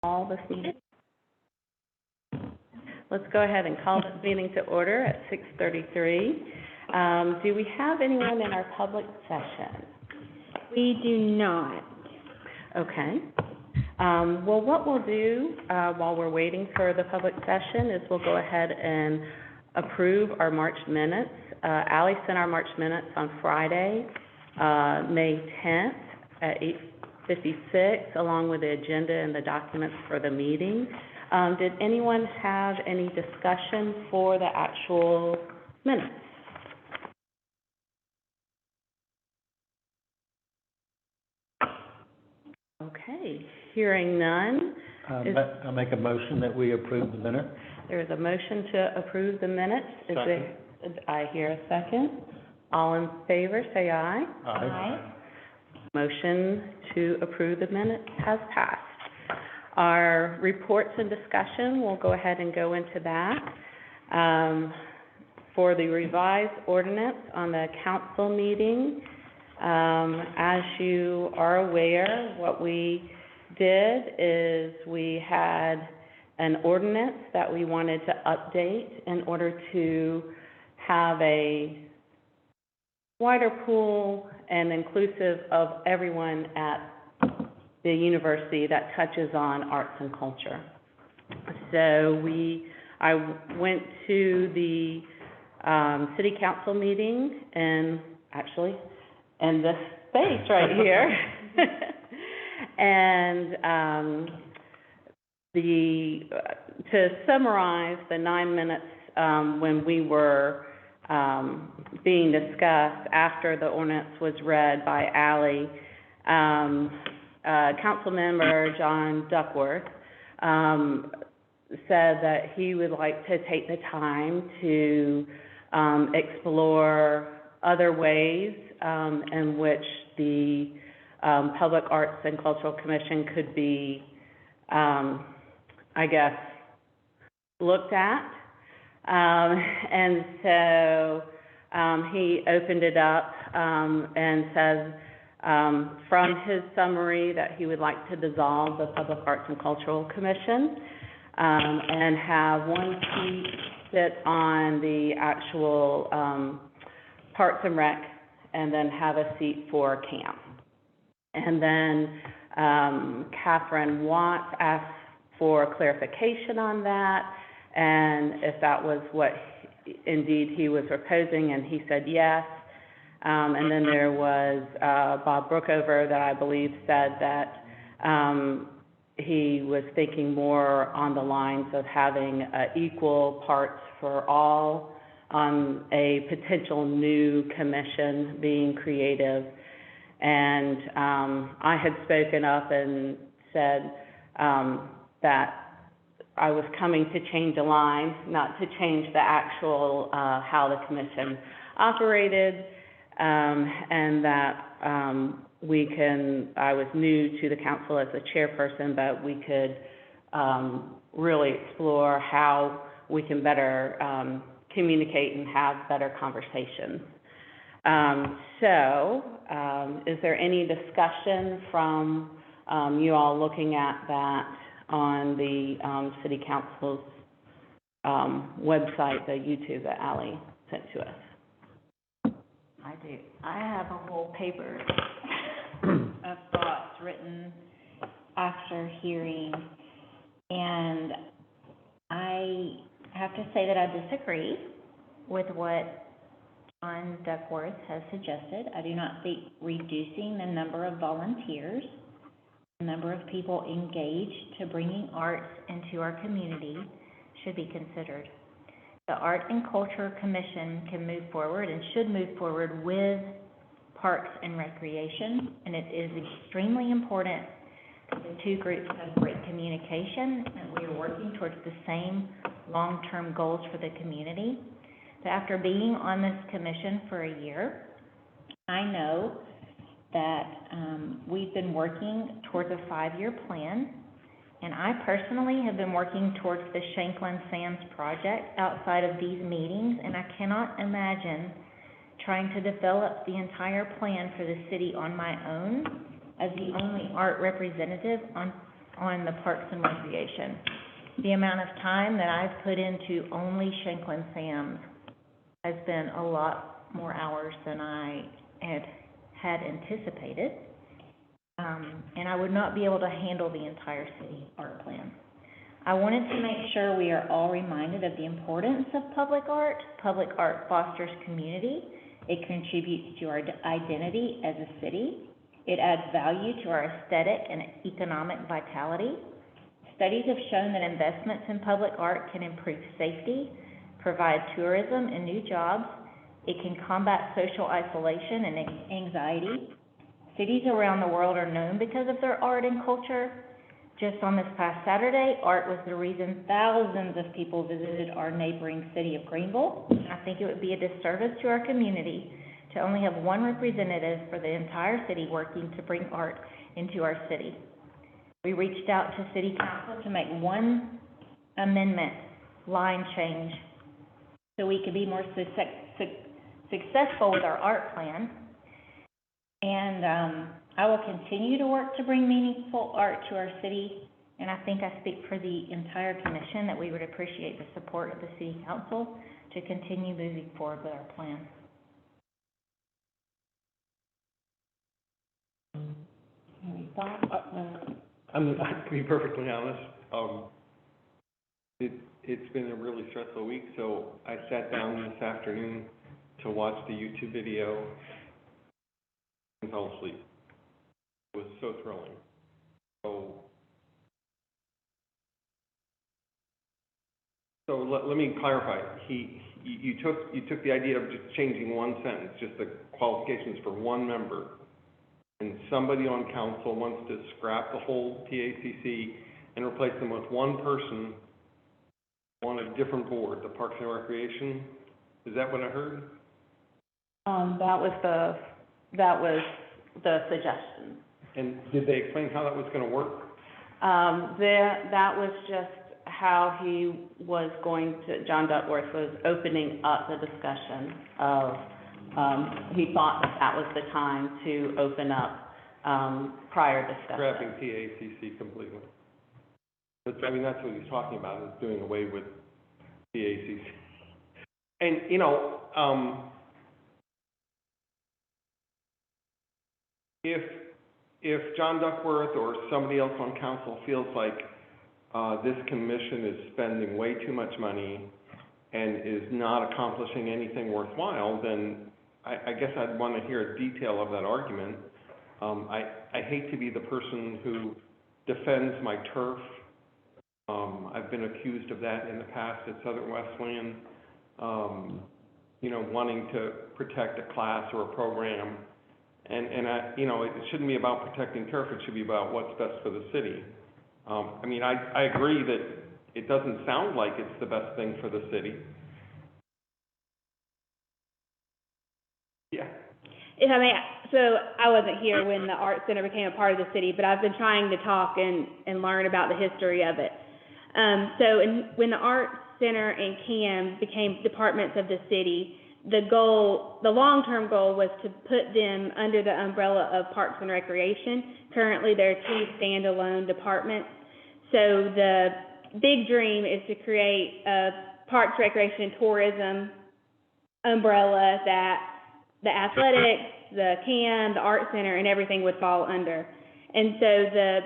Call this meeting. Let's go ahead and call this meeting to order at 6:33. Do we have anyone in our public session? We do not. Okay. Well, what we'll do while we're waiting for the public session is we'll go ahead and approve our March minutes. Allie sent our March minutes on Friday, May 10th at 8:56, along with the agenda and the documents for the meeting. Did anyone have any discussion for the actual minutes? Okay, hearing none. I make a motion that we approve the minutes. There is a motion to approve the minutes. I hear a second. All in favor, say aye. Aye. Motion to approve the minutes has passed. Our reports and discussion, we'll go ahead and go into that. For the revised ordinance on the council meeting, as you are aware, what we did is we had an ordinance that we wanted to update in order to have a wider pool and inclusive of everyone at the university that touches on arts and culture. So I went to the city council meeting, and actually in this space right here, and to summarize the 9 minutes when we were being discussed after the ordinance was read by Allie, Council Member John Duckworth said that he would like to take the time to explore other ways in which the Public Arts and Cultural Commission could be, looked at. And so he opened it up and says from his summary that he would like to dissolve the Public Arts and Cultural Commission and have one seat sit on the actual Parks and Rec, and then have a seat for camp. And then Catherine Watts asked for clarification on that, and if that was what indeed he was proposing, and he said yes. And then there was Bob Brookover that I believe said that he was thinking more on the lines of having equal parts for all on a potential new commission being creative. And I had spoken up and said that I was coming to change a line, not to change the actual how the commission operated, and that I was new to the council as a chairperson, but we could really explore how we can better communicate and have better conversations. So is there any discussion from you all looking at that on the City Council's website, the YouTube that Allie sent to us? I do. I have a whole paper of thoughts written after hearing, and I have to say that I disagree with what John Duckworth has suggested. I do not think reducing the number of volunteers, the number of people engaged to bringing arts into our community should be considered. The Art and Culture Commission can move forward and should move forward with Parks and Recreation, and it is extremely important that the two groups have great communication and we are working towards the same long-term goals for the community. But after being on this commission for a year, I know that we've been working towards a 5-year plan, and I personally have been working towards the Shanklin Sands project outside of these meetings, and I cannot imagine trying to develop the entire plan for the city on my own as the only art representative on on the Parks and Recreation. The amount of time that I've put into only Shanklin Sam's has been a lot more hours than I had anticipated. And I would not be able to handle the entire city art plan. I wanted to make sure we are all reminded of the importance of public art. Public art fosters community. It contributes to our identity as a city. It adds value to our aesthetic and economic vitality. Studies have shown that investments in public art can improve safety, provide tourism and new jobs. It can combat social isolation and anxiety. Cities around the world are known because of their art and culture. Just on this past Saturday, art was the reason thousands of people visited our neighboring city of Greenville. I think it would be a disservice to our community to only have one representative for the entire city working to bring art into our city. We reached out to City Council to make one amendment, line change, so we could be more successful with our art plan. And I will continue to work to bring meaningful art to our city, and I think I speak for the entire commission that we would appreciate the support of the City Council to continue moving forward with our plan. Any thoughts? I mean, to be perfectly honest, it's been a really stressful week, so I sat down this afternoon to watch the YouTube video and fell asleep. It was so thrilling. So let me clarify. You took the idea of just changing one sentence, just the qualifications for one member, and somebody on council wants to scrap the whole PACC and replace them with one person on a different board, the Parks and Recreation. Is that what I heard? That was the suggestion. And did they explain how that was going to work? That was just how he was going to, John Duckworth was opening up the discussion of, he thought that was the time to open up prior discussion. Scrapping PACC completely. But, I mean, that's what he's talking about, is doing away with PACC. And, you know, if John Duckworth or somebody else on council feels like this commission is spending way too much money and is not accomplishing anything worthwhile, then I guess I'd want to hear a detail of that argument. I hate to be the person who defends my turf. I've been accused of that in the past at Southern Wesleyan, you know, wanting to protect a class or a program. And I, you know, it shouldn't be about protecting turf, it should be about what's best for the city. I mean, I agree that it doesn't sound like it's the best thing for the city. Yeah. If I may, so I wasn't here when the Art Center became a part of the city, but I've been trying to talk and learn about the history of it. When the Art Center and CAM became departments of the city, the long-term goal was to put them under the umbrella of Parks and Recreation. Currently, there are two standalone departments. So the big dream is to create a Parks, Recreation, and Tourism umbrella that the athletics, the CAM, the Art Center, and everything would fall under. And so the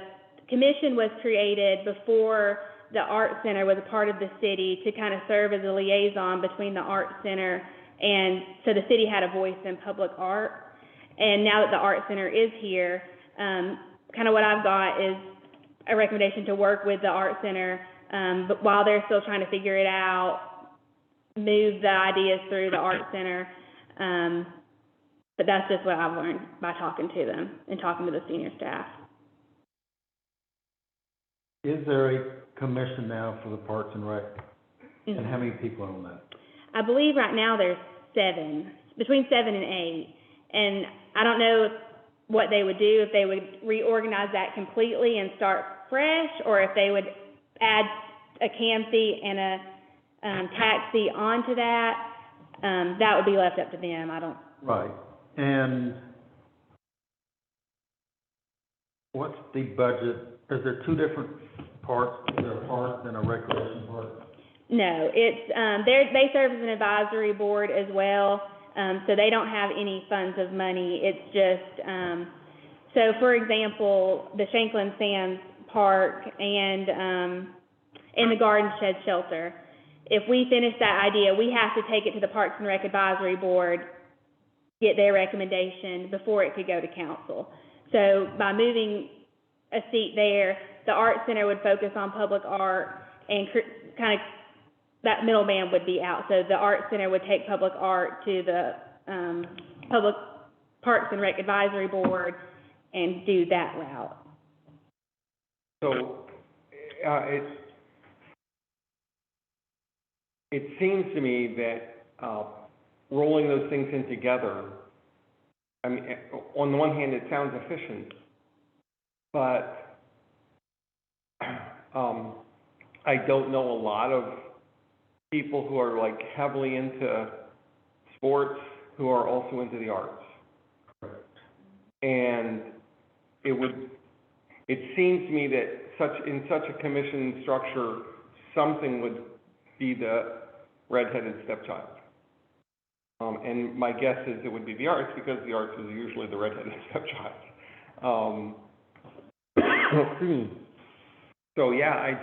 commission was created before the Art Center was a part of the city to kind of serve as a liaison between the Art Center, and so the city had a voice in public art. And now that the Art Center is here, kind of what I've got is a recommendation to work with the Art Center, but while they're still trying to figure it out, move the ideas through the Art Center. But that's just what I've learned by talking to them and talking to the senior staff. Is there a commission now for the Parks and Rec? Mm-hmm. And how many people are on that? I believe right now there's between 7 and 8. And I don't know what they would do, if they would reorganize that completely and start fresh, or if they would add a CAM fee and a tax fee onto that. That would be left up to them. I don't. Right. And what's the budget is there two different parts? Is there a park and a recreation park? No, it's, they serve as an advisory board as well, so they don't have any funds of money. It's just, so for example, the Shanklin Sands Park and the Garden Shed Shelter, if we finish that idea, we have to take it to the Parks and Rec Advisory Board, get their recommendation before it could go to council. So by moving a seat there, the Art Center would focus on public art and kind of, that middleman would be out. So the Art Center would take public art to the Public Parks and Rec Advisory Board and do that route. So, it seems to me that, rolling those things in together, I mean, on the one hand, it sounds efficient, but, I don't know a lot of people who are like heavily into sports who are also into the arts. And it seems to me that in such a commission structure, something would be the redheaded stepchild. And my guess is it would be the arts, because the arts is usually the redheaded stepchild. So yeah,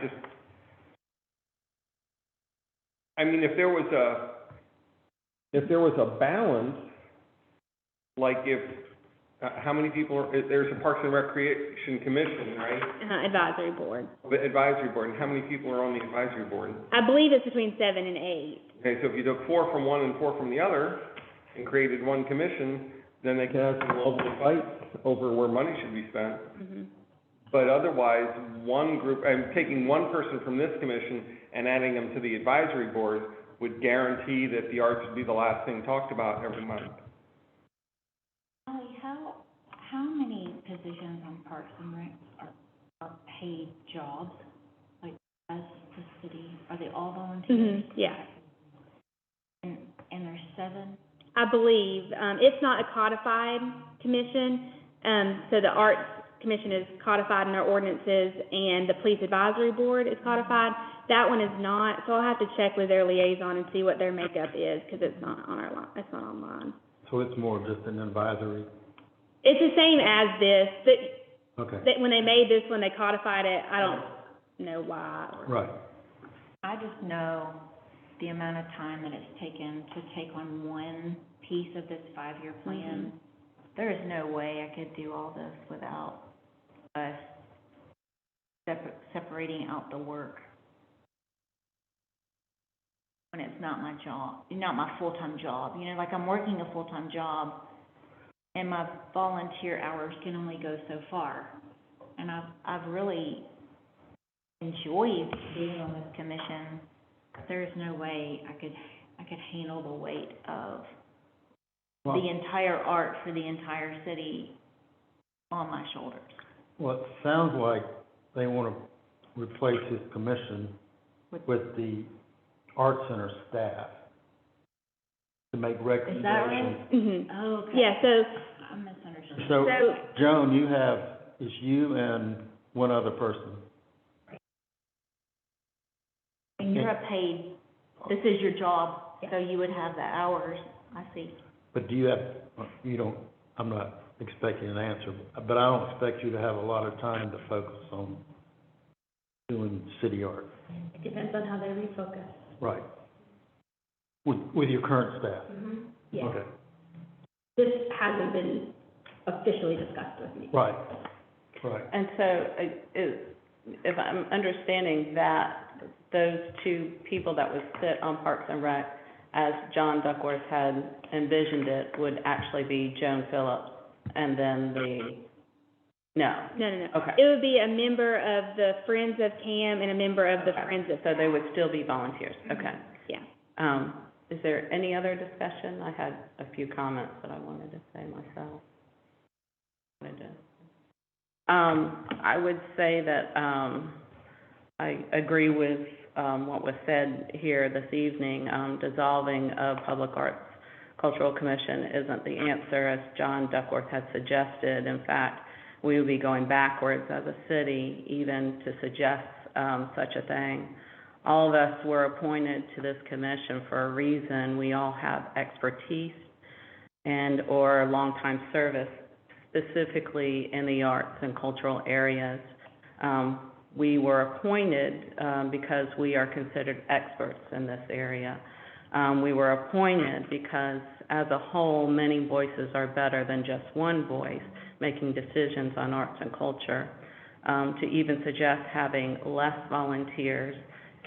I mean, if there was a balance, like if, how many people are, there's a Parks and Recreation Commission, right? Advisory board. The advisory board, and how many people are on the advisory board? I believe it's between 7 and 8. Okay, so if you took 4 from one and 4 from the other, and created one commission, then they could have some lovely fights over where money should be spent. Mm-hmm. But otherwise, one group, taking one person from this commission and adding them to the advisory board would guarantee that the arts would be the last thing talked about every month. Holly, how many positions on Parks and Rec are paid jobs, like as the city? Are they all volunteers? Mm-hmm. Yeah. And there's 7? I believe, it's not a codified commission, so the Arts Commission is codified in our ordinances, and the Police Advisory Board is codified. That one is not, so I'll have to check with their liaison and see what their makeup is, because it's not on our line, it's not online. So it's more just an advisory? It's the same as this, Okay. when they made this one, they codified it. I don't know why. Right. I just know the amount of time that it's taken to take on one piece of this 5-year plan. Mm-hmm. There is no way I could do all this without us separating out the work when it's not my job, not my full-time job. You know, like I'm working a full-time job, and my volunteer hours can only go so far. And I've really enjoyed being on this commission. There's no way I could handle the weight of the entire art for the entire city on my shoulders. Well, it sounds like they want to replace his commission with the Art Center staff to make recommendations. Is that right? Mm-hmm. Oh, okay. Yeah, so, I misunderstood. So, Joan, it's you and one other person. And you're a paid, this is your job, so you would have the hours, I see. But I'm not expecting an answer, but I don't expect you to have a lot of time to focus on doing city art. It depends on how they refocus. Right. With your current staff? Mm-hmm. Yeah. Okay. This hasn't been officially discussed with me. Right. And so, if I'm understanding that, those two people that would sit on Parks and Rec, as John Duckworth had envisioned it, would actually be Joan Phillips, and then No. Okay. It would be a member of the Friends of CAM and a member of the Friends of, So they would still be volunteers, okay. yeah. Is there any other discussion? I had a few comments that I wanted to say myself. I would say that, I agree with, what was said here this evening. Dissolving a Public Arts Cultural Commission isn't the answer, as John Duckworth had suggested. In fact, we would be going backwards as a city even to suggest, such a thing. All of us were appointed to this commission for a reason. We all have expertise and or longtime service, specifically in the arts and cultural areas. We were appointed because we are considered experts in this area. We were appointed because, as a whole, many voices are better than just one voice making decisions on arts and culture. To even suggest having less volunteers,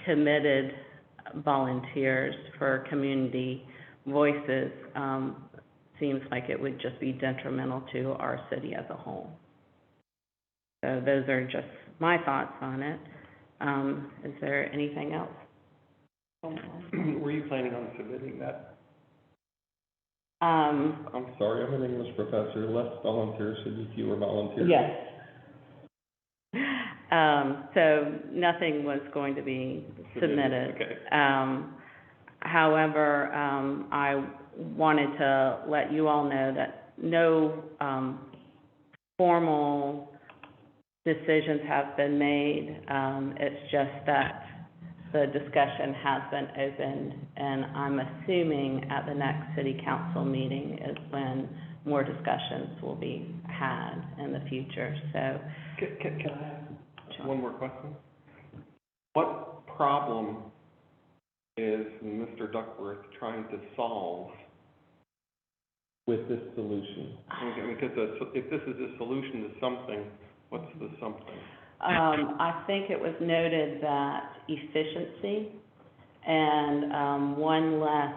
committed volunteers for community voices, seems like it would just be detrimental to our city as a whole. So those are just my thoughts on it. Is there anything else? Were you planning on submitting that? Um, I'm sorry, I'm an English professor. Less volunteers should be fewer volunteers. yes. So nothing was going to be submitted. Okay. However, I wanted to let you all know that no formal decisions have been made. It's just that the discussion has been opened, and I'm assuming at the next city council meeting is when more discussions will be had in the future. So, Can I ask one more question? What problem is Mr. Duckworth trying to solve with this solution? Because if this is a solution to something, what's the something? I think it was noted that efficiency and one less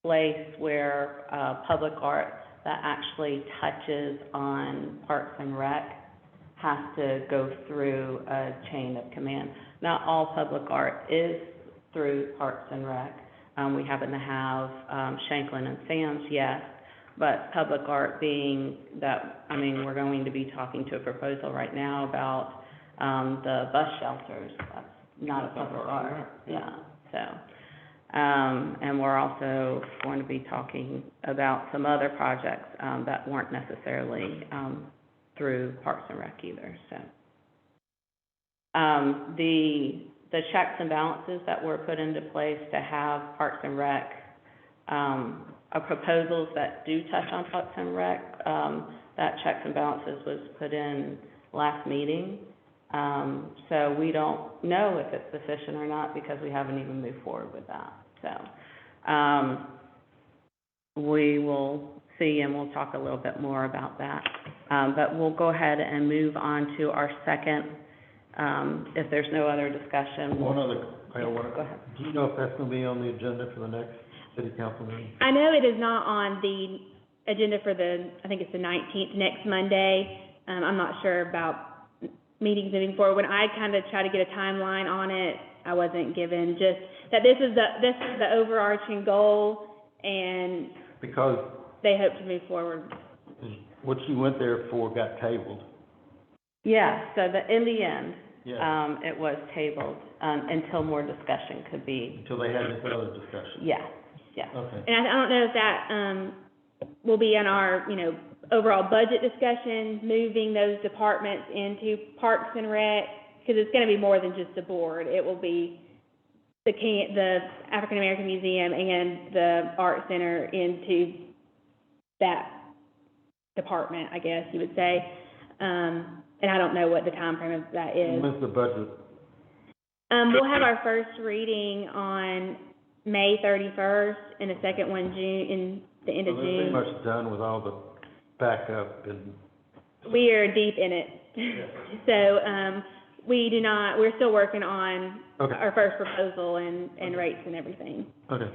place where public art that actually touches on Parks and Rec has to go through a chain of command. Not all public art is through Parks and Rec. We happen to have Shanklin and Sam's, yes, but public art being that, I mean, we're going to be talking to a proposal right now about the bus shelters. That's not a public art. Yeah, so. And we're also going to be talking about some other projects that weren't necessarily through Parks and Rec either, so. The checks and balances that were put into place to have Parks and Rec, proposals that do touch on Parks and Rec, that checks and balances was put in last meeting. So we don't know if it's sufficient or not because we haven't even moved forward with that. So, we will see, and we'll talk a little bit more about that. But we'll go ahead and move on to our second, if there's no other discussion. One other, Go ahead. do you know if that's gonna be on the agenda for the next city council meeting? I know it is not on the agenda for I think it's the 19th, next Monday. I'm not sure about meetings moving forward. When I kind of try to get a timeline on it, I wasn't given just that this is the overarching goal, and Because they hope to move forward. what you went there for got tabled. Yeah, so in the end, Yeah, it was tabled, until more discussion could be, until they had this other discussion. yeah. Okay. And I don't know if that will be in our, overall budget discussion, moving those departments into Parks and Rec, because it's going to be more than just the board. It will be the African American Museum and the Art Center into that department, I guess you would say. And I don't know what the time frame of that is. When's the budget? We'll have our first reading on May 31st, and the second one in the end of So they're pretty June. much done with all the backup and. We are deep in it. So, we're still working on Okay. our first proposal and rates and everything. Okay.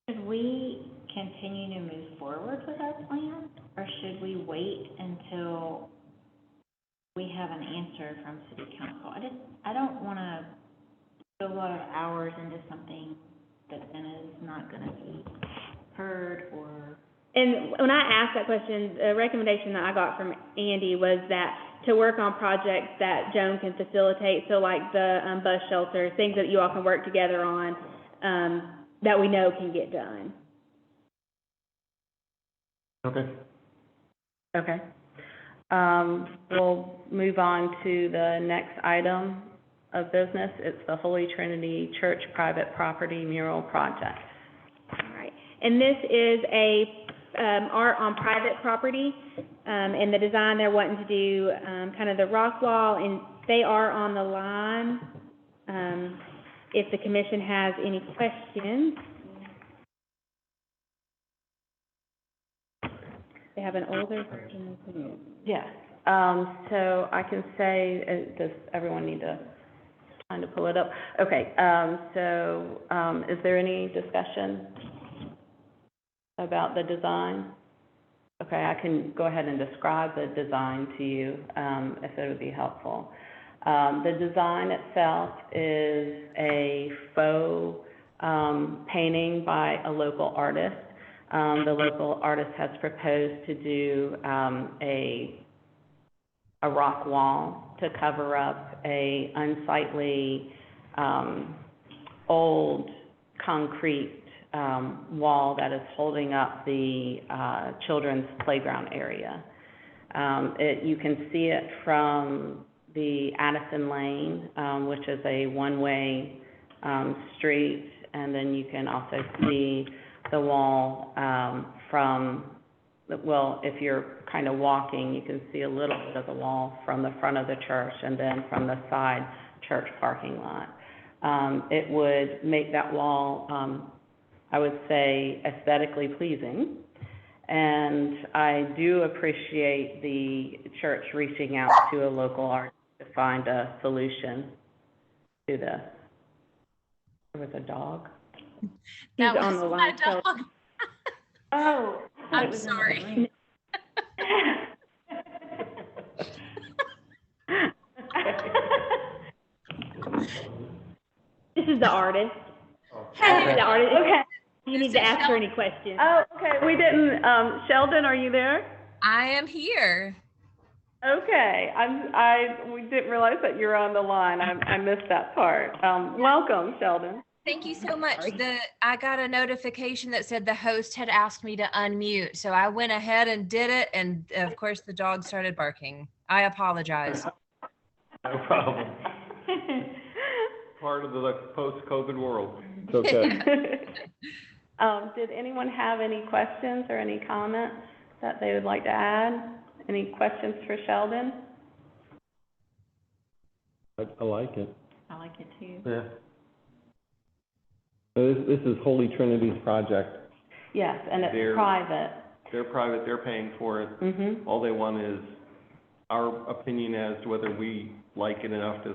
Should we continue to move forward with our plan, or should we wait until we have an answer from city council? I don't wanna put a lot of hours into something that then is not gonna be heard or. And when I asked that question, the recommendation that I got from Andy was that to work on projects that Joan can facilitate, so like the bus shelter, things that you all can work together on, that we know can get done. Okay. Okay. we'll move on to the next item of business. It's the Holy Trinity Church private property mural project. All right, and this is art on private property, and the design they're wanting to do, kind of the rock wall, and they are on the line. If the commission has any questions. They have an older version of the... Yes, so I can say, does everyone need to kind of pull it up? Okay, is there any discussion about the design? Okay, I can go ahead and describe the design to you, if it would be helpful. The design itself is a faux painting by a local artist. The local artist has proposed to do a rock wall to cover up a unsightly old concrete wall that is holding up the children's playground area. You can see it from the Addison Lane, which is a one-way street, and then you can also see the wall if you're kind of walking, you can see a little bit of the wall from the front of the church and then from the side church parking lot. It would make that wall, I would say, aesthetically pleasing. And I do appreciate the church reaching out to a local artist to find a solution to this. There was a dog. He's That on was the my line, so- dog. Oh. I'm sorry. This is the artist. Hey, The artist, Okay. you need to ask her any questions. Oh, okay, we didn't, Sheldon, are you there? I am here. Okay, we didn't realize that you were on the line. I missed that part. Welcome, Sheldon. Thank you so much. I got a notification that said the host had asked me to unmute, so I went ahead and did it, and of course the dog started barking. I apologize. No problem. Part of the post-COVID world. It's okay. Did anyone have any questions or any comments that they would like to add? Any questions for Sheldon? I like it. I like it too. Yeah. This is Holy Trinity's project. Yes, and it's They're- private. They're private, they're paying for it. Mm-hmm. All they want is our opinion as to whether we like it enough to,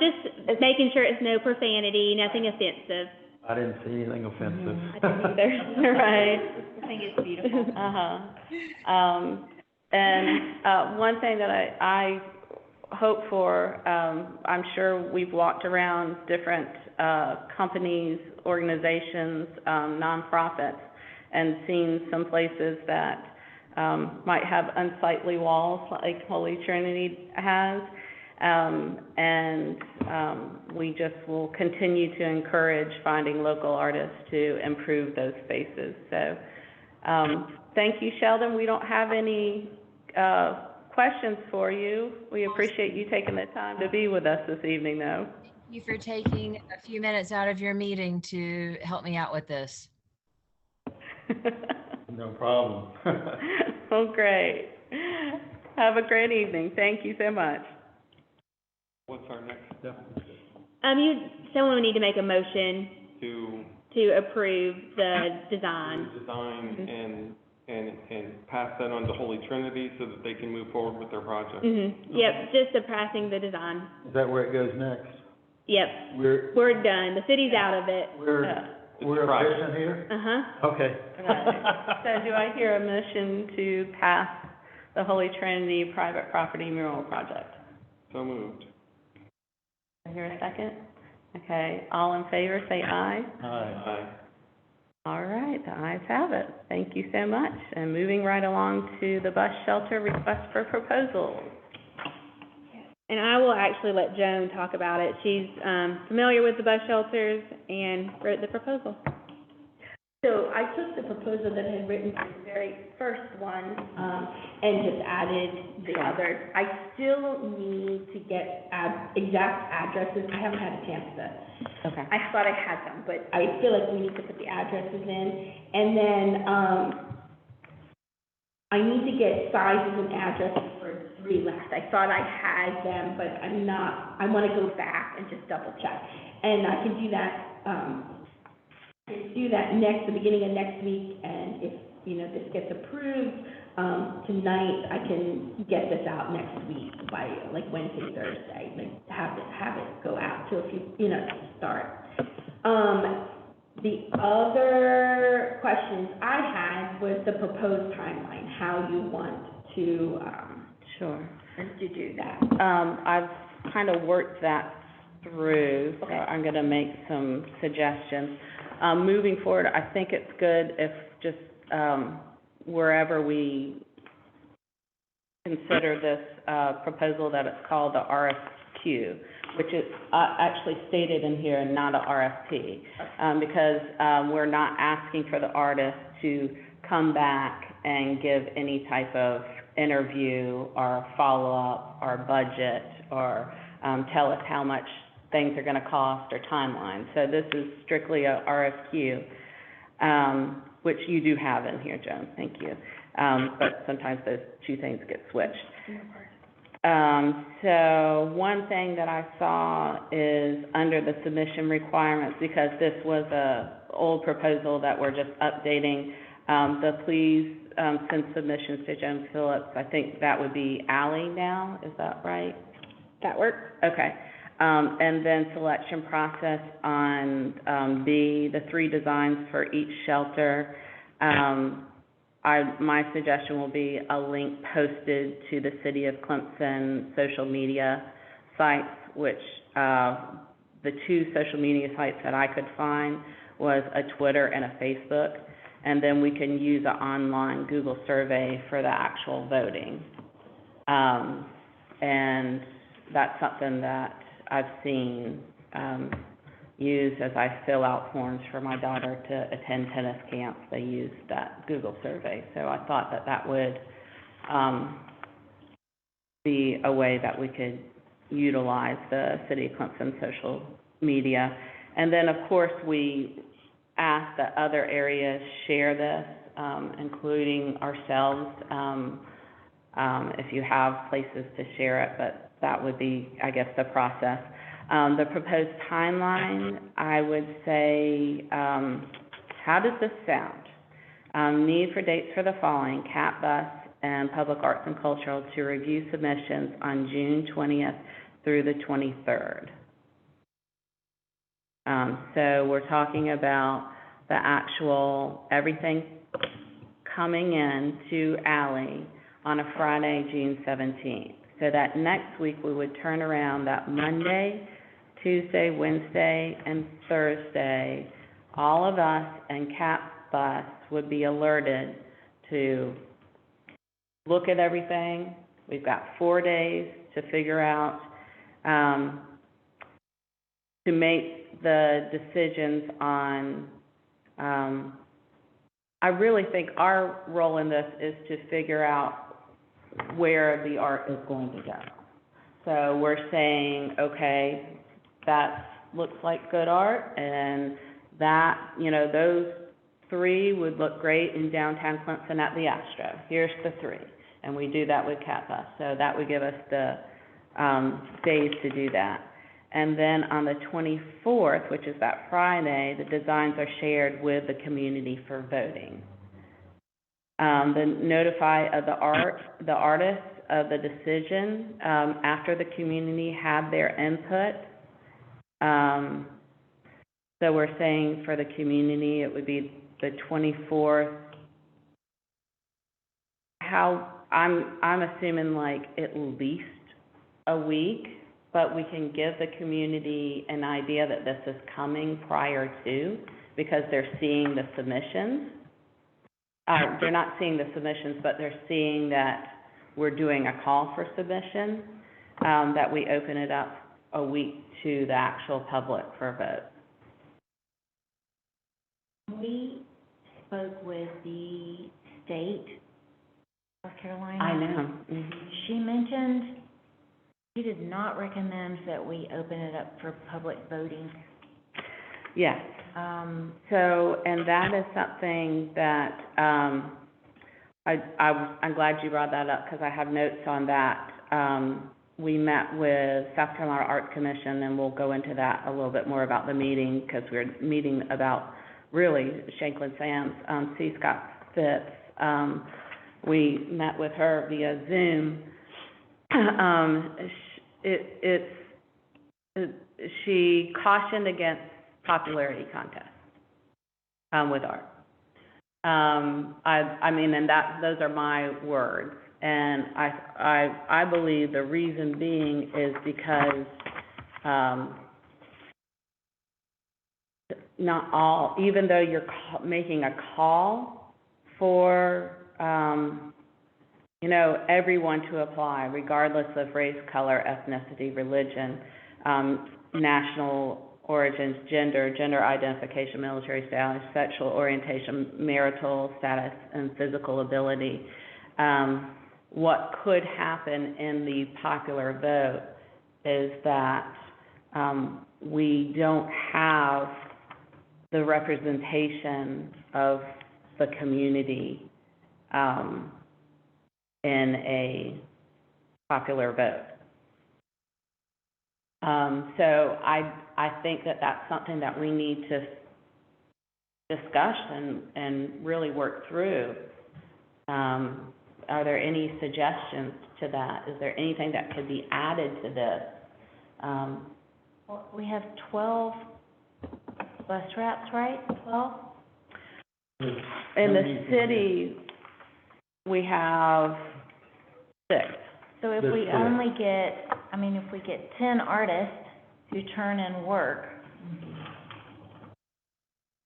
Just making sure it's no profanity, nothing offensive. I didn't see anything offensive. I didn't either. Right. I think it's beautiful. And one thing that I hope for, I'm sure we've walked around different companies, organizations, nonprofits, and seen some places that might have unsightly walls like Holy Trinity has. We just will continue to encourage finding local artists to improve those spaces. So thank you, Sheldon. We don't have any questions for you. We appreciate you taking the time to be with us this evening, though. Thank you for taking a few minutes out of your meeting to help me out with this. No problem. Oh, great. Have a great evening. Thank you so much. what's our next step? Someone would need to make a motion To approve the design. design and pass that on to Holy Trinity so that they can move forward with their project? Mm-hmm. Yep, just passing the design. Is that where it goes next? Yep, We're we're done. The city's out of it. we're private. efficient here? Uh-huh. Okay. So do I hear a motion to pass the Holy Trinity private property mural project? So moved. Do I hear a second? Okay, all in favor, say aye. Aye. Aye. All right, the ayes have it. Thank you so much. And moving right along to the bus shelter request for proposals. And I will actually let Joan talk about it. She's familiar with the bus shelters and wrote the proposal. So I took the proposal that I had written for the very first one, and just added the Sure. others. I still need to get exact addresses. I haven't had a chance to. Okay. I thought I had them, but I feel like we need to put the addresses in. And then, I need to get sizes and addresses for 3 left. I thought I had them, but I'm not, I wanna go back and just double check. And I can do that, the beginning of next week, and if, this gets approved, tonight, I can get this out next week by, like, Wednesday, Thursday, like, have it go out to a few, to start. The other questions I had was the proposed timeline, how you want to, Sure. to do that. I've kind of worked that through, so Okay. I'm gonna make some suggestions. Moving forward, I think it's good if just, wherever we consider this, proposal, that it's called the RFQ, which is, actually stated in here and not a RFP. Because, we're not asking for the artist to come back and give any type of interview or follow-up or budget or, tell us how much things are gonna cost or timeline. So this is strictly a RFQ, which you do have in here, Joan, thank you. But sometimes those two things get switched. So one thing that I saw is under the submission requirements, because this was a old proposal that we're just updating, the please, send submissions to Joan Phillips. I think that would be Ally now, is that right? That works? Okay. And then selection process on, B, the 3 designs for each shelter. My suggestion will be a link posted to the City of Clemson social media sites, which, the 2 social media sites that I could find was a Twitter and a Facebook. And then we can use an online Google survey for the actual voting. And that's something that I've seen, used as I fill out forms for my daughter to attend tennis camps. They use that Google survey. So I thought that that would, be a way that we could utilize the City of Clemson social media. And then, of course, we ask that other areas share this, including ourselves, if you have places to share it, but that would be, I guess, the process. The proposed timeline, I would say, how does this sound? Need for dates for the following: Cat Bus and Public Arts and Cultural to review submissions on June 20th through the 23rd. So we're talking about the actual, everything coming in to Ally on a Friday, June 17th. So that next week, we would turn around that Monday, Tuesday, Wednesday, and Thursday. All of us and Cat Bus would be alerted to look at everything. We've got 4 days to figure out, to make the decisions on, I really think our role in this is to figure out where the art is going to go. So we're saying, okay, that looks like good art, and that, those 3 would look great in downtown Clemson at the Astro. Here's the 3, and we do that with Cat Bus. So that would give us the days to do that. And then on the 24th, which is that Friday, the designs are shared with the community for voting. Then notify of the artists of the decision, after the community had their input. So we're saying for the community, it would be the 24th. I'm assuming like at least a week, but we can give the community an idea that this is coming prior to, because they're seeing the submissions. They're not seeing the submissions, but they're seeing that we're doing a call for submission, that we open it up a week to the actual public for a vote. spoke with the state, North Carolina. I know. She mentioned she did not recommend that we open it up for public voting. Yes. So, and that is something that, I'm glad you brought that up, because I have notes on that. We met with South Carolina Arts Commission, and we'll go into that a little bit more about the meeting, because we're meeting about, really, Shanklin Sands, C. Scott Phipps. We met with her via Zoom. She cautioned against popularity contests, with art. I mean, and those are my words. And I believe the reason being is because, not all, even though you're making a call for, everyone to apply, regardless of race, color, ethnicity, religion, national origins, gender identification, military status, sexual orientation, marital status, and physical ability. What could happen in the popular vote is that we don't have the representation of the community in a popular vote. So I think that that's something that we need to discuss and really work through. Are there any suggestions to that? Is there anything that could be added to this? Well, we have 12 bus routes, right? 12? In the city, we have 6. So if we only get, if we get 10 artists who turn in work,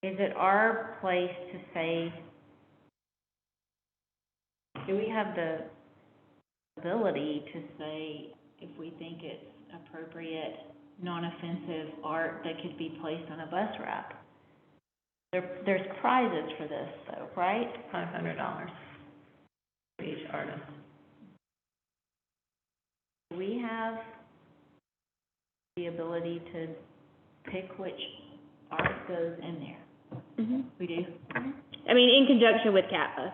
is it our place to say, do we have the ability to say if we think it's appropriate, non-offensive art that could be placed on a bus route? There's prizes for this though, right? $500 for each artist. We have the ability to pick which art goes in there. Mm-hmm. We do? In conjunction with CAPA.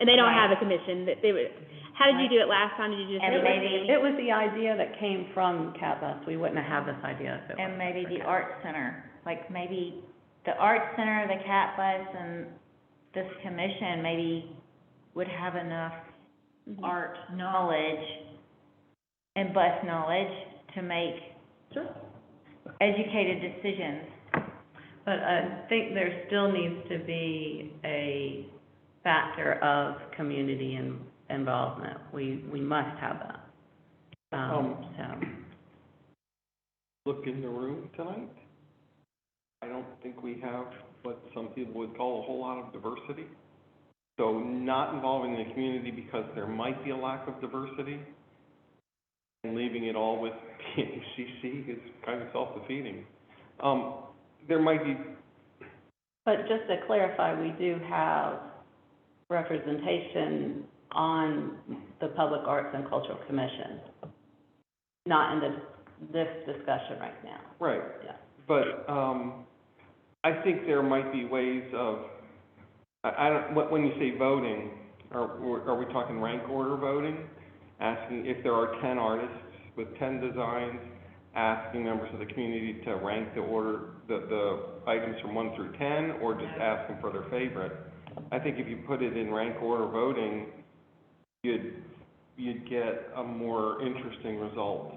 And they don't have a commission, that they would, how did you do it last time? Did you just? And maybe, It was the idea that came from CAPA. We wouldn't have this idea if it and wasn't maybe for the CAPA. art center, like maybe the art center, the cat bus, and this commission maybe would have enough art knowledge and bus knowledge to make educated decisions. But I think there still needs to be a factor of community involvement. We must have that. Look in the room tonight. I don't think we have what some people would call a whole lot of diversity. So not involving the community because there might be a lack of diversity and leaving it all with PACC is kind of self-defeating. There might be. But just to clarify, we do have representation on the Public Arts and Cultural Commission, not in this discussion right now. Right. Yeah. But I think there might be ways of, when you say voting, are we talking rank order voting? Asking if there are 10 artists with 10 designs, asking members of the community to rank the items from 1 through 10, or just asking for their favorite. I think if you put it in rank order voting, you'd get a more interesting result.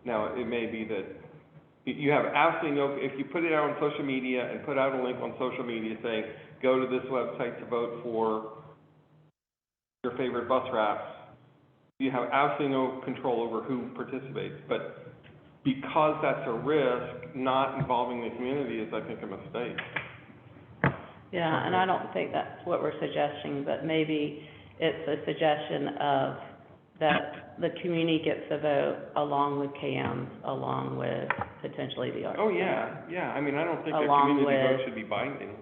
Now, it may be that you have absolutely no, if you put it out on social media and put out a link on social media saying, go to this website to vote for your favorite bus routes, you have absolutely no control over who participates. But because that's a risk, not involving the community is, I think, a mistake. Yeah, and I don't think that's what we're suggesting, but maybe it's a suggestion of that the community gets a vote along with CAMs, along with potentially the arts. Oh, yeah, yeah. I don't think a Along community vote with- should be binding.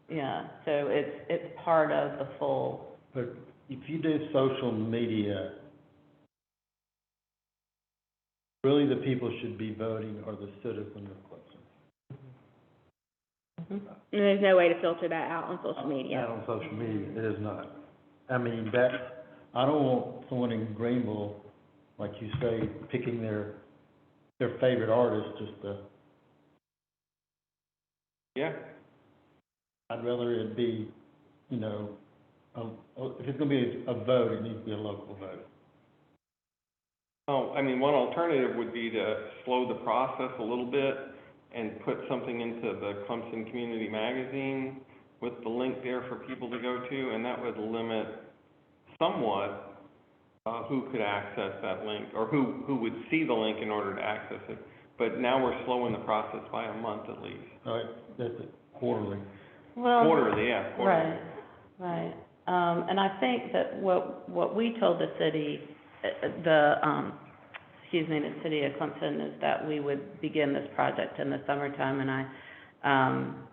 yeah, so it's part of the full, But if you do social media, really the people should be voting are the citizens of Clemson. Mhm. And there's no way to filter that out on social Not media. on social media, it is not. I mean, I don't want someone in Greenville, like you say, picking their favorite artist just to, Yeah, I'd rather it be, you know, if it's gonna be a vote, it needs to be a local vote. oh, I mean, one alternative would be to slow the process a little bit and put something into the Clemson Community Magazine with the link there for people to go to, and that would limit somewhat who could access that link, or who would see the link in order to access it. But now we're slowing the process by a month at least. All right, that's it, quarterly. well. Quarterly, yeah, quarterly. Right, right. And I think that what we told the city, the city of Clemson, is that we would begin this project in the summertime, and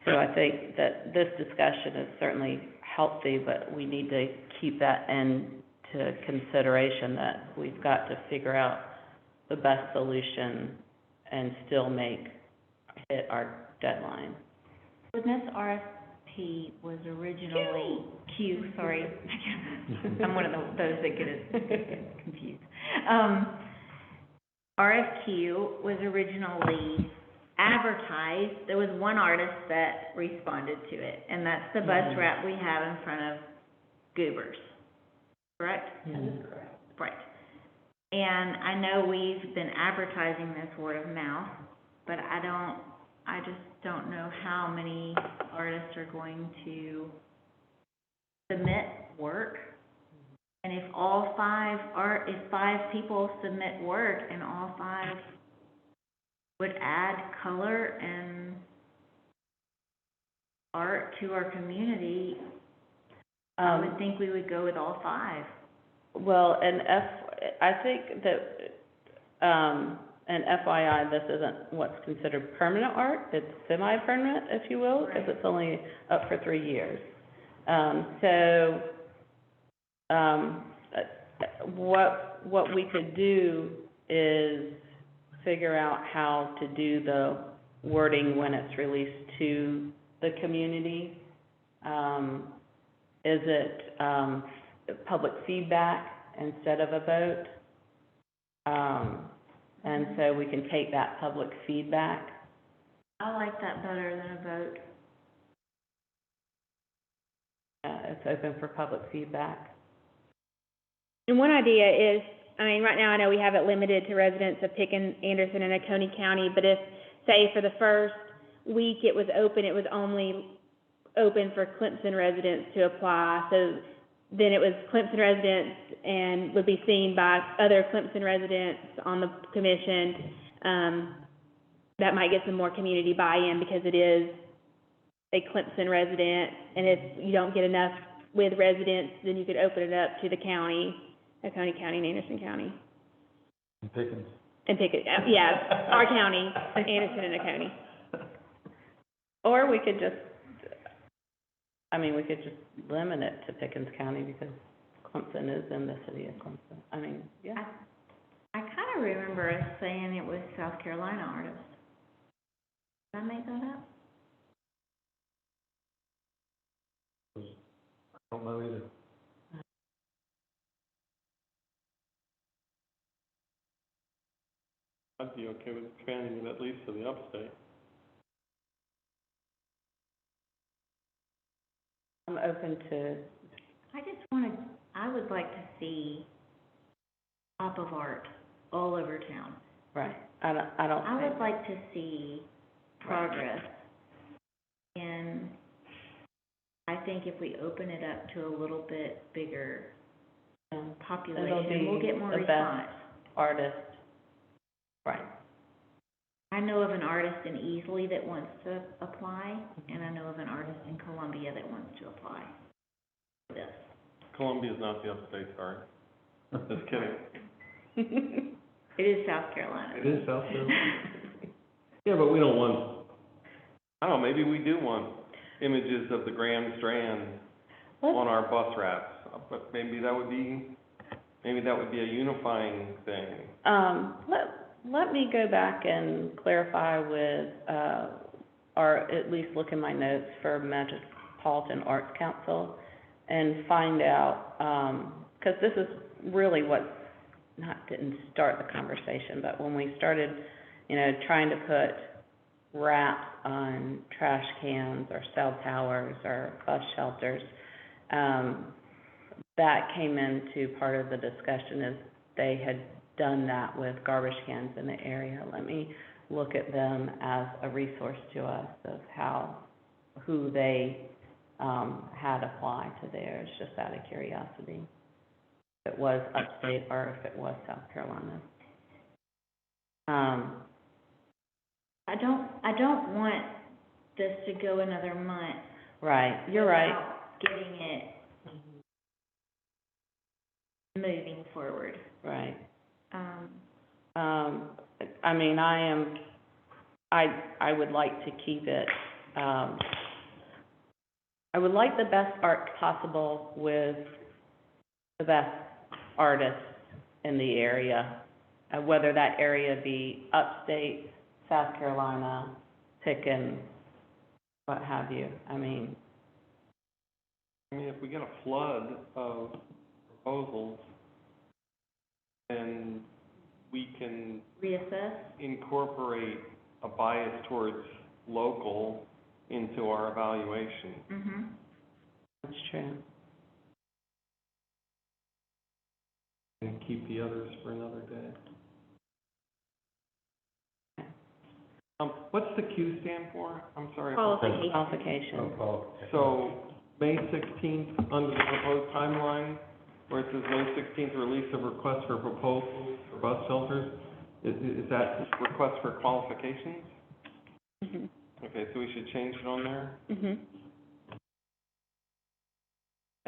so I think that this discussion is certainly healthy, but we need to keep that into consideration, that we've got to figure out the best solution and still hit our deadline. When this RFP was originally, sorry, I'm one of those that get confused. RFQ was originally advertised, there was one artist that responded to it, and that's the bus wrap we have in front of Goobers, correct? That is correct. Right. And I know we've been advertising this word of mouth, but I just don't know how many artists are going to submit work. And if if 5 people submit work and all 5 would add color and art to our community, I would think we would go with all 5. Well, I think that, and FYI, this isn't what's considered permanent art, it's semi-permanent, if you will, because it's only up for 3 years. What we could do is figure out how to do the wording when it's released to the community. Is it, public feedback instead of a vote? And so we can take that public feedback. I like that better than a vote. It's open for public feedback. And one idea is, I mean, right now I know we have it limited to residents of Pickens, Anderson, and Oconee County, but if, say, for the first week it was only open for Clemson residents to apply, so then it was Clemson residents and would be seen by other Clemson residents on the commission. That might get some more community buy-in because it is a Clemson resident, and if you don't get enough with residents, then you could open it up to the county, Oconee County and Anderson County. And Pickens. And pick it, yeah, our county, Anderson and Oconee. Or we could just limit it to Pickens County because Clemson is in the city of Clemson. I mean, yeah. I kind of remember us saying it was South Carolina artists. Did I make that up? I don't know either. I'd be okay with expanding it at least to the upstate. I'm open to, I would like to see pop of art all over town. right, I would like to see progress. And I think if we open it up to a little bit bigger population, we'll get more response. artist, right. I know of an artist in Easley that wants to apply, and I know of an artist in Columbia that wants to apply for this. Columbia's not the upstate, sorry. Just kidding. It is South Carolina. It is South Carolina. Yeah, but we don't want, I don't know, maybe we do one. images of the Grand Strand on our bus wraps, but maybe that would be a unifying thing. Let me go back and clarify with, or at least look in my notes for Metropolitan Arts Council and find out, because this is really what didn't start the conversation, but when we started, trying to put wraps on trash cans or cell towers or bus shelters, that came into part of the discussion as they had done that with garbage cans in the area. Let me look at them as a resource to us of who they had applied to theirs, just out of curiosity. If it was upstate or if it was South Carolina. I don't want this to go another month. Right, you're right. Without getting it moving forward. Right. Um, I mean, I would like to keep it, I would like the best art possible with the best artists in the area, whether that area be upstate, South Carolina, Pickens, what have you. I mean, if we get a flood of proposals, then we can reassess. incorporate a bias towards local into our evaluation. Mm-hmm. that's true. And keep the others for another day. What's the Q stand for? I'm sorry. Qualification. So, So, May 16th, under the proposed timeline, where it says May 16th, release of request for proposals for bus shelters, is that request for qualifications? Mhm. Okay, so we should change it on there? Mhm.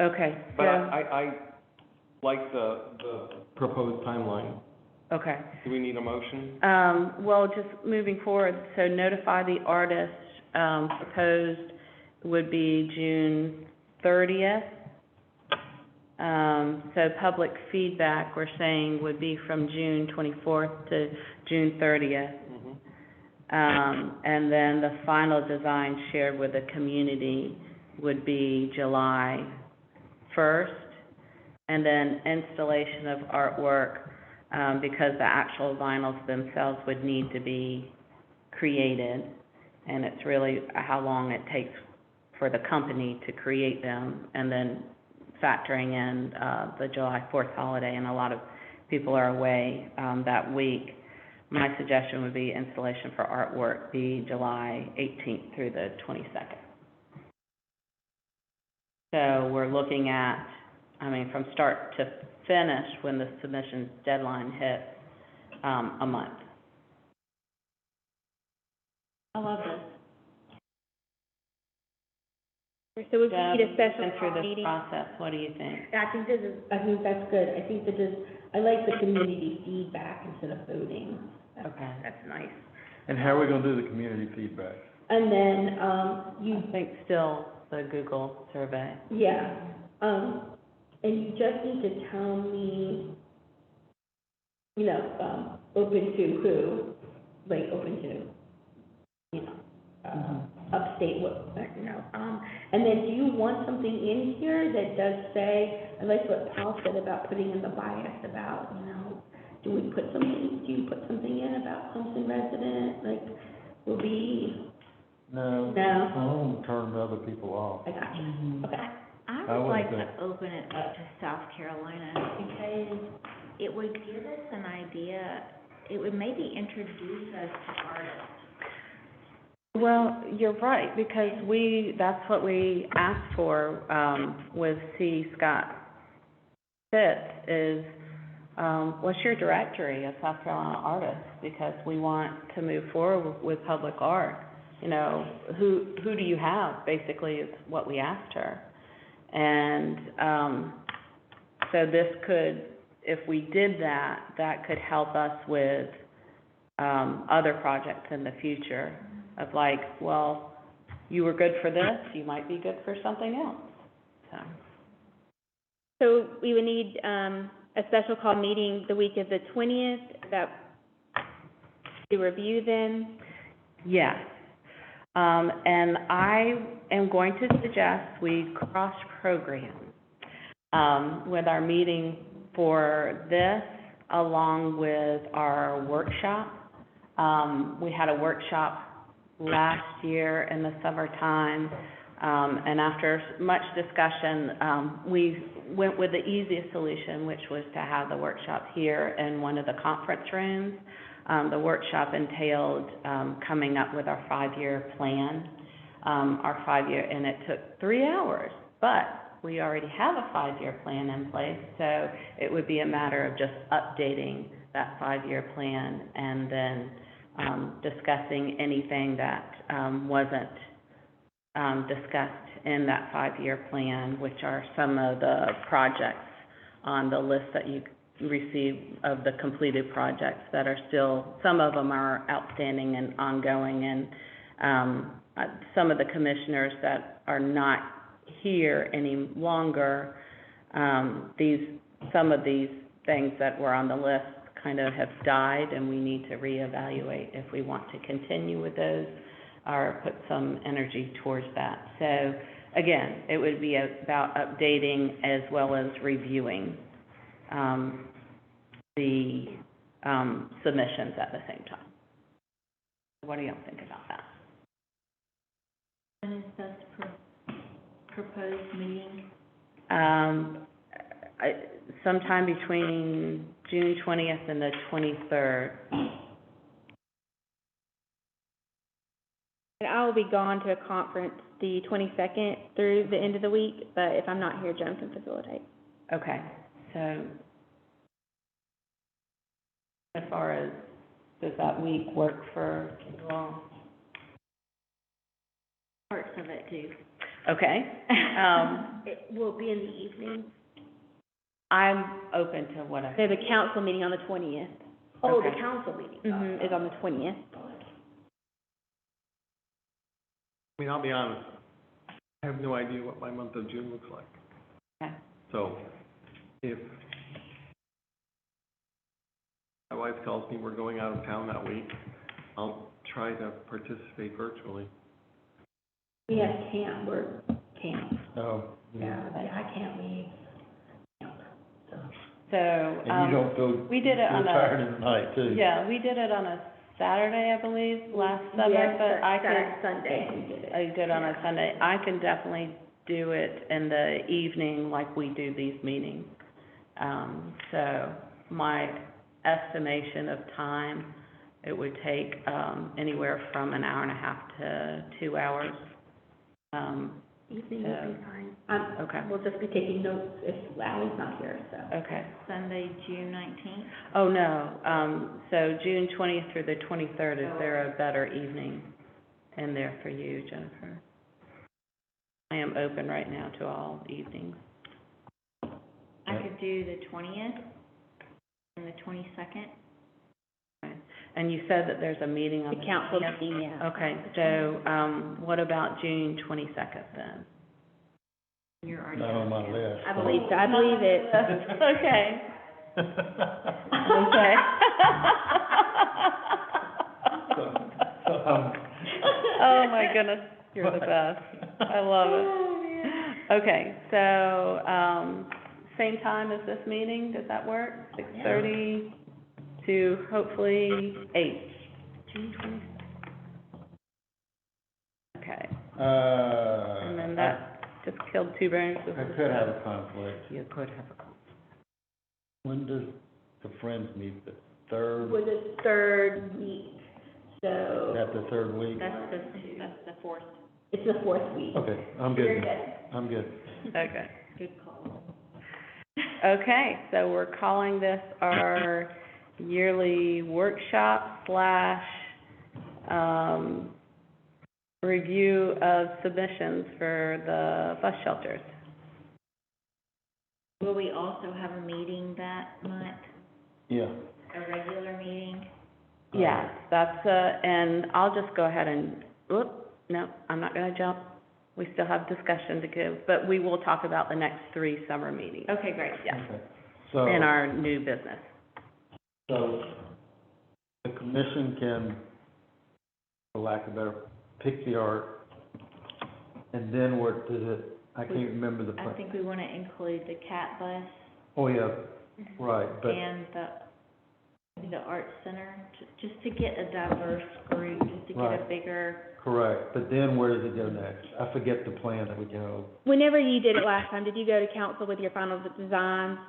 Okay. But so- I like the proposed timeline. Okay. Do we need a motion? Well, just moving forward, so notify the artist, proposed would be June 30th. So public feedback, we're saying, would be from June 24th to June 30th. Mhm. And then the final design shared with the community would be July 1st. And then installation of artwork, because the actual vinyls themselves would need to be created. And it's really how long it takes for the company to create them, and then factoring in the July 4th holiday, and a lot of people are away that week. My suggestion would be installation for artwork be July 18th through the 22nd. So we're looking at, from start to finish, when the submission deadline hits, a month. I love this. So we Deb, need a special been through this meeting. process, what do you think? I think that's good. I think I like the community feedback instead of voting. Okay. That's nice. and how are we gonna do the community feedback? And then, I think still the Google survey. yeah, and you just need to tell me, open to who, like, open to, upstate, and then do you want something in here that does say, I like what Paul said about putting in the bias about, do you put something in about Clemson resident, like, will be, No. No. I don't wanna turn other people off. I got you, okay. I I would would like think- to open it up to South Carolina, because it would give us an idea, it would maybe introduce us to artists. Well, you're right, because that's what we asked for, with C. Scott Fitz, is, what's your directory of South Carolina artists? Because we want to move forward with public art. Who do you have, basically, is what we asked her. And, so this could, if we did that could help us with, other projects in the future, of like, well, you were good for this, you might be good for something else, so. So we would need, a special call meeting the week of the 20th, that, to review them. Yes. And I am going to suggest we cross-program, with our meeting for this along with our workshop. We had a workshop last year in the summertime, and after much discussion, we went with the easiest solution, which was to have the workshop here in one of the conference rooms. The workshop entailed coming up with our 5-year plan, and it took 3 hours, but we already have a 5-year plan in place, so it would be a matter of just updating that 5-year plan and then discussing anything that wasn't discussed in that 5-year plan, which are some of the projects on the list that you received of the completed projects that are still, some of them are outstanding and ongoing, and some of the commissioners that are not here any longer, some of these things that were on the list kind of have died, and we need to reevaluate if we want to continue with those or put some energy towards that. So again, it would be about updating as well as reviewing the submissions at the same time. What do y'all think about that? When is this proposed meeting? Sometime between June 20th and the 23rd. And I will be gone to a conference the 22nd through the end of the week, but if I'm not here, Joan can facilitate. Okay, so as far as, does that week work for you all? Parts of it too. Okay, It will be in the evening. I'm open to whatever. There's a council meeting on the 20th. Oh, the Okay. council meeting. Is on the 20th. I mean, I'll be honest, I have no idea what my month of June looks like. Okay. So if my wife tells me we're going out of town that week, I'll try to participate virtually. We have camp, we're camp. Oh, Yeah, I can't leave. Camp, so. So, and you don't go, we did it on you're a, tired in the night too. yeah, we did it on a Saturday, I believe, last summer, Yes, but I Saturday, could, Sunday, we did it. I did on a Sunday. I can definitely do it in the evening like we do these meetings. So my estimation of time, it would take, anywhere from an hour and a half to 2 hours. Evening will be fine. Okay. We'll just be taking notes if Larry's not here, so. Okay. Sunday, June 19th? Oh, no, so June 20th through the 23rd, is there a better evening in there for you, Jennifer? I am open right now to all evenings. I could do the 20th and the 22nd. Okay. And you said that there's a meeting on The the council 20th? meeting, yeah. Okay, so, what about June 22nd then? You're already Not on my out. list. I believe so. I believe it. Okay. Okay. Oh, my goodness, you're the best. I love it. Okay, so, same time as this meeting, does that work? 6:30 to hopefully 8. June 20th. Okay, and then I that just killed 2 birds with I one could have stone. a conflict. You could have a conflict. When does the Friends meet, the third, We're the third week, so. is that the third week? That's the 4th. It's the fourth week. Okay, I'm You're good, good. I'm good. Okay. Good call. Okay, so we're calling this our yearly workshop / review of submissions for the bus shelters. Will we also have a meeting that month, Yeah. a regular meeting? Yes, that's, and I'll just go ahead and, no, I'm not gonna jump. We still have discussion to give, but we will talk about the next 3 summer meetings. Okay, great. Yes, Okay. So, in our new business. so the commission can, for lack of better, pick the art, and then what does it, I can't remember the, I think we wanna include the cat bus oh, yeah, right, but, and the art center, just to get a diverse group, just to get a Right. bigger. correct, but then where does it go next? I forget the plan that we go. Whenever you did it last time, did you go to council with your final designs?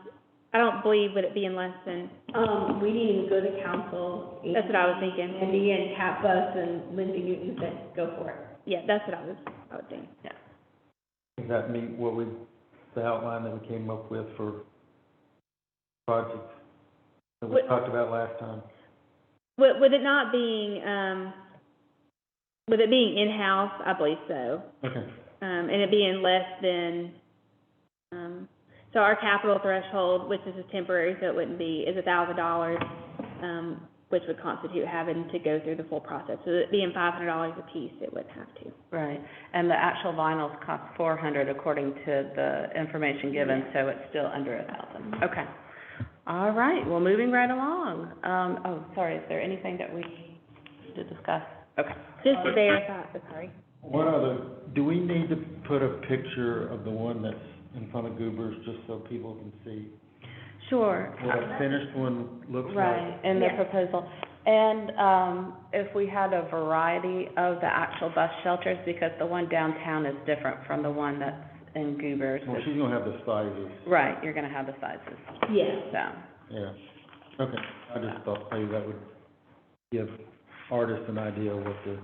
I don't believe would it be in less than, We didn't even go to council. That's what I was thinking. Andy and Cat Bus and Lindsay Newton said, go for it. yeah, that's what I would think. Does that meet what we, the outline that we came up with for projects that we What- talked about last time? With it not being, with it being in-house, I believe so. Okay, And it being less than, so our capital threshold, which is a temporary, so it wouldn't be, is $1,000, which would constitute having to go through the full process. So it being $500 a piece, it wouldn't have to. Right, and the actual vinyls cost $400 according to the information given, so it's still under $1,000. Okay. All right, well, moving right along. Sorry, is there anything that we need to discuss? Okay. Just to verify, sorry. what other, do we need to put a picture of the one that's in front of Goobers, just so people can see Sure. what a finished one looks like? Right, in the proposal. And, if we had a variety of the actual bus shelters, because the one downtown is different from the one that's in Goobers. Well, she's gonna have the sizes, Right, you're gonna have the sizes, Yeah. so. yeah. Okay, I just thought maybe that would give artists an idea of what the,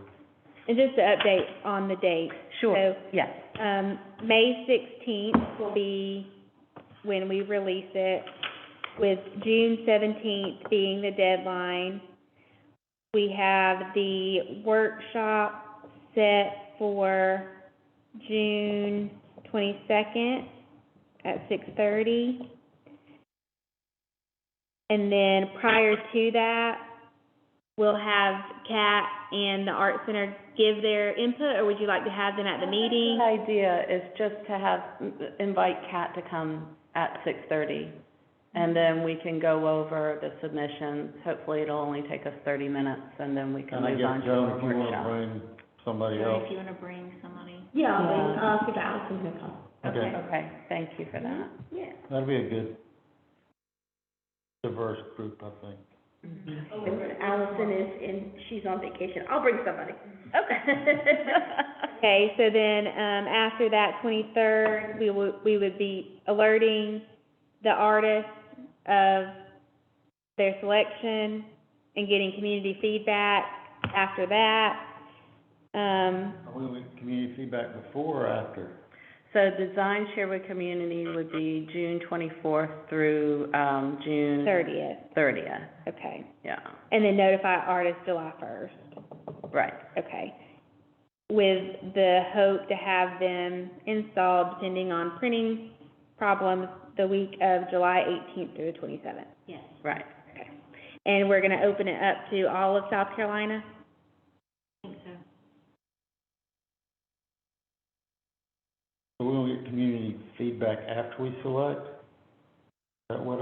And just to update on the date. Sure, So, yes. May 16th will be when we release it, with June 17th being the deadline. We have the workshop set for June 22nd at 6:30. And then prior to that, we'll have Kat and the Art Center give their input, or would you like to have them at the meeting? The idea is just to invite Kat to come at 6:30, and then we can go over the submissions. Hopefully, it'll only take us 30 minutes, and then we can and I move on guess, to our Joan, if you wanna workshop. bring somebody else. If you wanna bring somebody. Yeah, Yeah. I'll see if Allison's gonna come. Okay, Okay, thank you for that. Yeah. that'd be a good diverse group, I think. Oh, and Allison she's on vacation. I'll bring somebody. Okay, so then, after that 23rd, we would be alerting the artists of their selection and getting community feedback after that. Are we with community feedback before or after? So design share with community would be June 24th through, June 30th, Okay. yeah, And then notify artists July 1st. right. Okay. With the hope to have them installed, depending on printing problems, the week of July 18th through the 27th. Yes. Right. And we're gonna open it up to all of South Carolina? I think so. So we'll get community feedback after we select? Is that what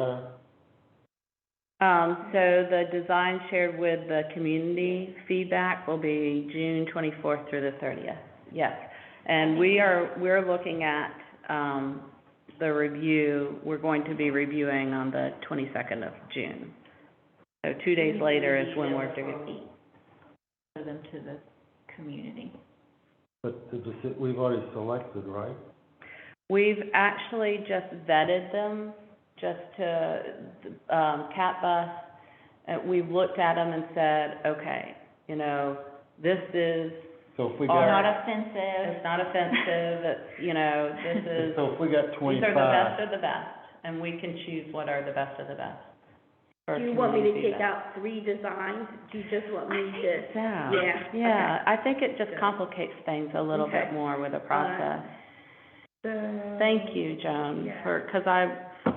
So the design shared with the community feedback will be June 24th through the 30th, yes. And we're looking at, the review, we're going to be reviewing on the 22nd of June. So 2 days later is when we're doing. Show them to the community. but we've already selected, right? We've actually just vetted them, just to, Cat Bus. We've looked at them and said, okay, you know, this is, So if we All Not got, offensive. it's not offensive, it's, you know, this is, so if we got these are the 25, best of the best, and we can choose what are the best of the best. for Do you want me to community take feedback. out 3 designs? Do you just want me to? Yeah. Yeah, Yeah, I think it just Good. complicates things a little bit Okay. more with the process. So. Thank you, Joan, Yeah. because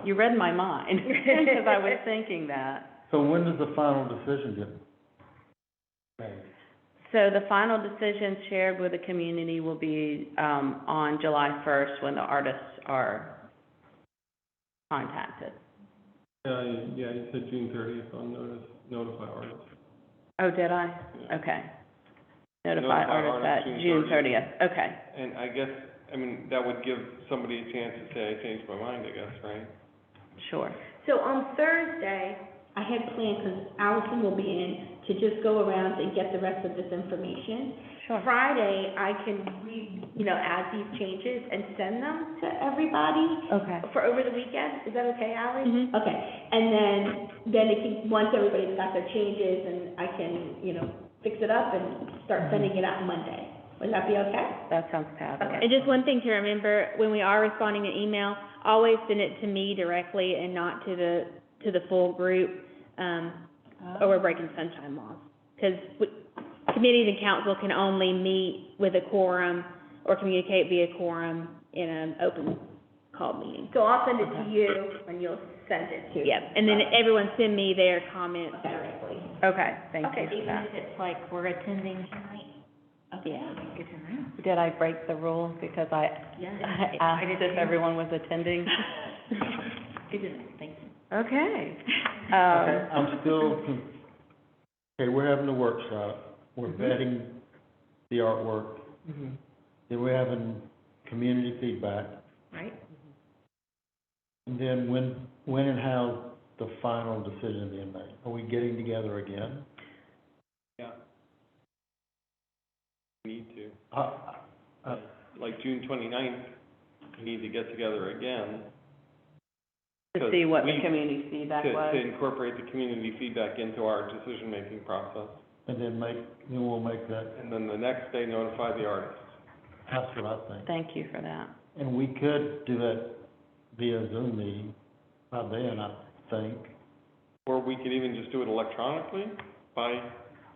you read my mind, because I was thinking that. so when does the final decision get made? So the final decision shared with the community will be, on July 1st when the artists are contacted. Yeah, you said June 30th on notify artists. Oh, did I? Yeah. Okay. Notify artists at June 30th, okay. And I guess, I mean, that would give somebody a chance to say, I changed my mind, I guess, right? Sure. So on Thursday, I had planned, because Allison will be in, to just go around and get the rest of this information. Sure. Friday, I can add these changes and send them to everybody Okay. for over the weekend. Is that okay, Ally? Mhm. Okay, and then it can, once everybody's got their changes, and I can, fix it up and start sending it out Monday. Would that be okay? That sounds fabulous. And just one thing to remember, when we are responding to email, always send it to me directly and not to the full group, or we're breaking sunshine laws. Because committees and council can only meet with a quorum or communicate via quorum in an open call meeting. So I'll send it to you, and you'll send it to. Yep, and then everyone send me their comments directly. Okay, thank you Okay, for Even that. if it's like we're attending tonight? Okay, Yeah. good to know. Did I break the rules because I Yeah. asked if everyone was attending? Good to know, thank you. Okay. Okay, I'm still, okay, we're having a workshop, we're vetting the artwork, Mhm. then we're having community feedback, Right? and then when and how the final decision being made? Are we getting together again? Yeah. We need to. Uh, Like June 29th, we need to get together again. To see what the We- community feedback was. To incorporate the community feedback into our decision-making process. And then we'll make that, And then the next day notify the artists. that's what I think. Thank you for that. And we could do that via Zoom meeting by then, I think. Or we could even just do it electronically by